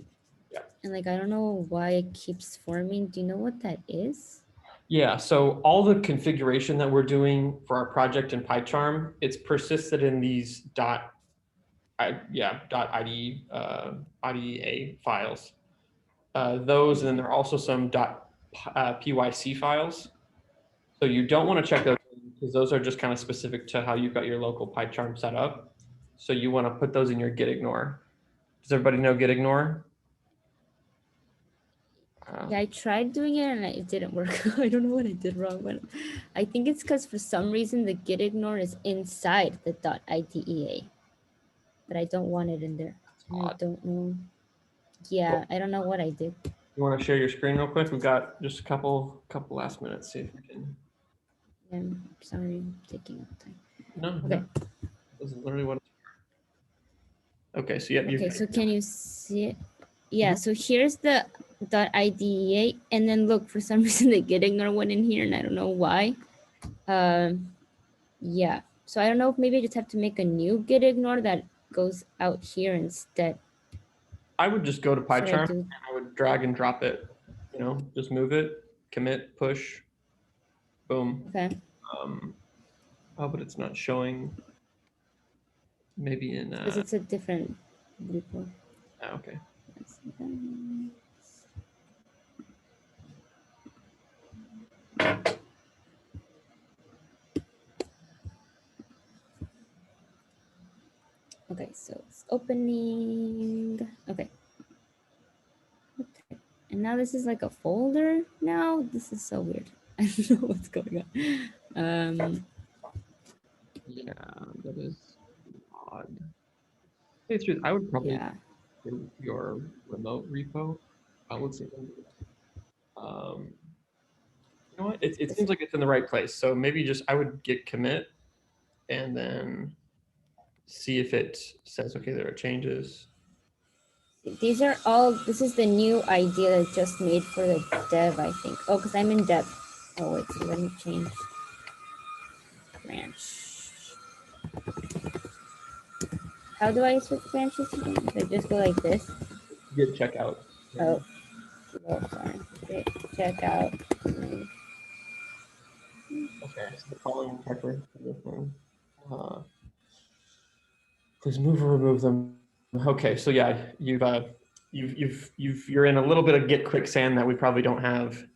like, I don't know why it keeps forming. Do you know what that is? Yeah, so all the configuration that we're doing for our project in PyCharm, it's persisted in these .IDEA files. Those, and then there are also some .pyc files. So you don't want to check those because those are just kind of specific to how you've got your local PyCharm set up. So you want to put those in your git ignore. Does everybody know git ignore? Yeah, I tried doing it and it didn't work. I don't know what I did wrong, but I think it's because for some reason the git ignore is inside the .idea, but I don't want it in there. I don't know. Yeah, I don't know what I did. You want to share your screen real quick? We've got just a couple last minutes. See if we can. I'm sorry, I'm taking up time. No, Okay. no. This is literally what. Okay, so yep. Okay, so can you see it? Yeah, Mhm. so here's the .idea, and then look, for some reason the git ignore went in here, and I don't know why. Yeah, so I don't know if maybe I just have to make a new git ignore that goes out here instead. I would just go to Should I PyCharm do- and I would drag and drop it. You know, just move it, commit, push, boom. Okay. Oh, but it's not showing. Maybe in. Because it's a different repo. Okay. Okay, so it's opening. Okay. And now this is like a folder now. This is so weird. I don't know what's going on. Yeah, that is odd. Hey, it's true. I would probably Yeah. do your remote repo. Let's see. You know what? It seems like it's in the right place. So maybe just I would git commit and then see if it says, okay, there are changes. These are all, this is the new idea that I just made for the dev, I think. Oh, because I'm in dev. Oh, wait, so let me change branch. How do I switch branches again? Do I just go like this? Git checkout. Oh, sorry. Git checkout. Okay, so the following checker for this one. Please move or remove them. Okay, so yeah, you're in a little bit of Git quicksand that we probably don't have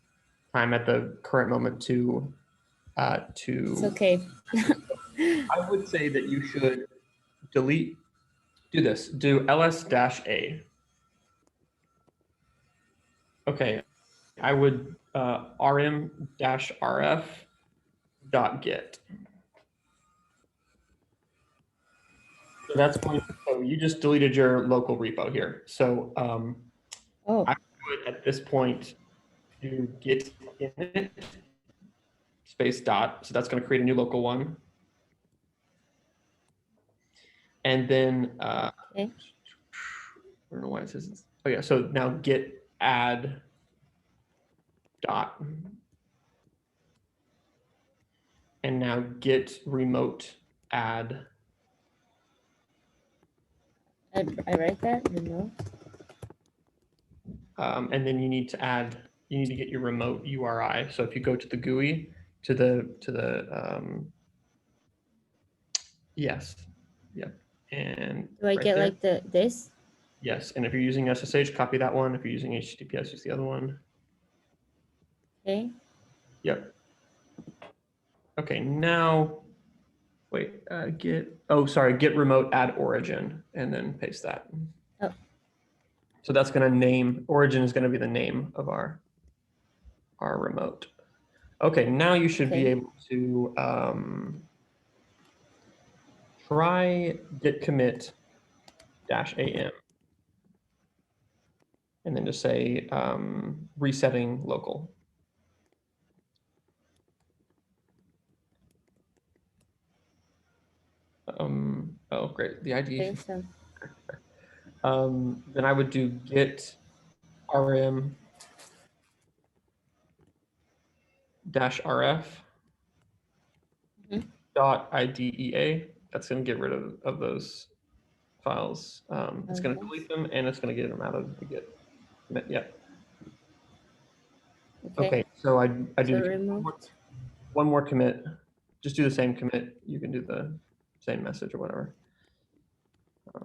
time at the current moment to. It's okay. I would say that you should delete. Do this. Do ls-a. Okay, I would rm-rf.git. So that's going. So you just deleted your local repo here. So I would at this point do git init space dot. So that's going to create a new local one. And then I don't know why it says. Oh yeah. So now git add dot. And now git remote add. I write that remote. And then you need to get your remote URI. So if you go to the GUI, yes, yep. And Do I get there, like this? Yes, and if you're using SSH, copy that one. If you're using HTTPS, use the other one. Okay. Yep. Okay, now, wait, git remote add origin, and then paste that. Oh. So that's going to name, origin is going to be the name of our remote. Okay, now you should be able to try git commit -am. And then just say resetting local. Oh, great. The ID. Okay, so. Then I would do git rm -rf .idea. That's going to get rid of those files. It's going to delete them and it's going to get them out of the git commit. Yeah. Okay. So I do one more commit. Just do the same commit. You can do the same message or whatever. I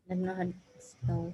don't know how to spell.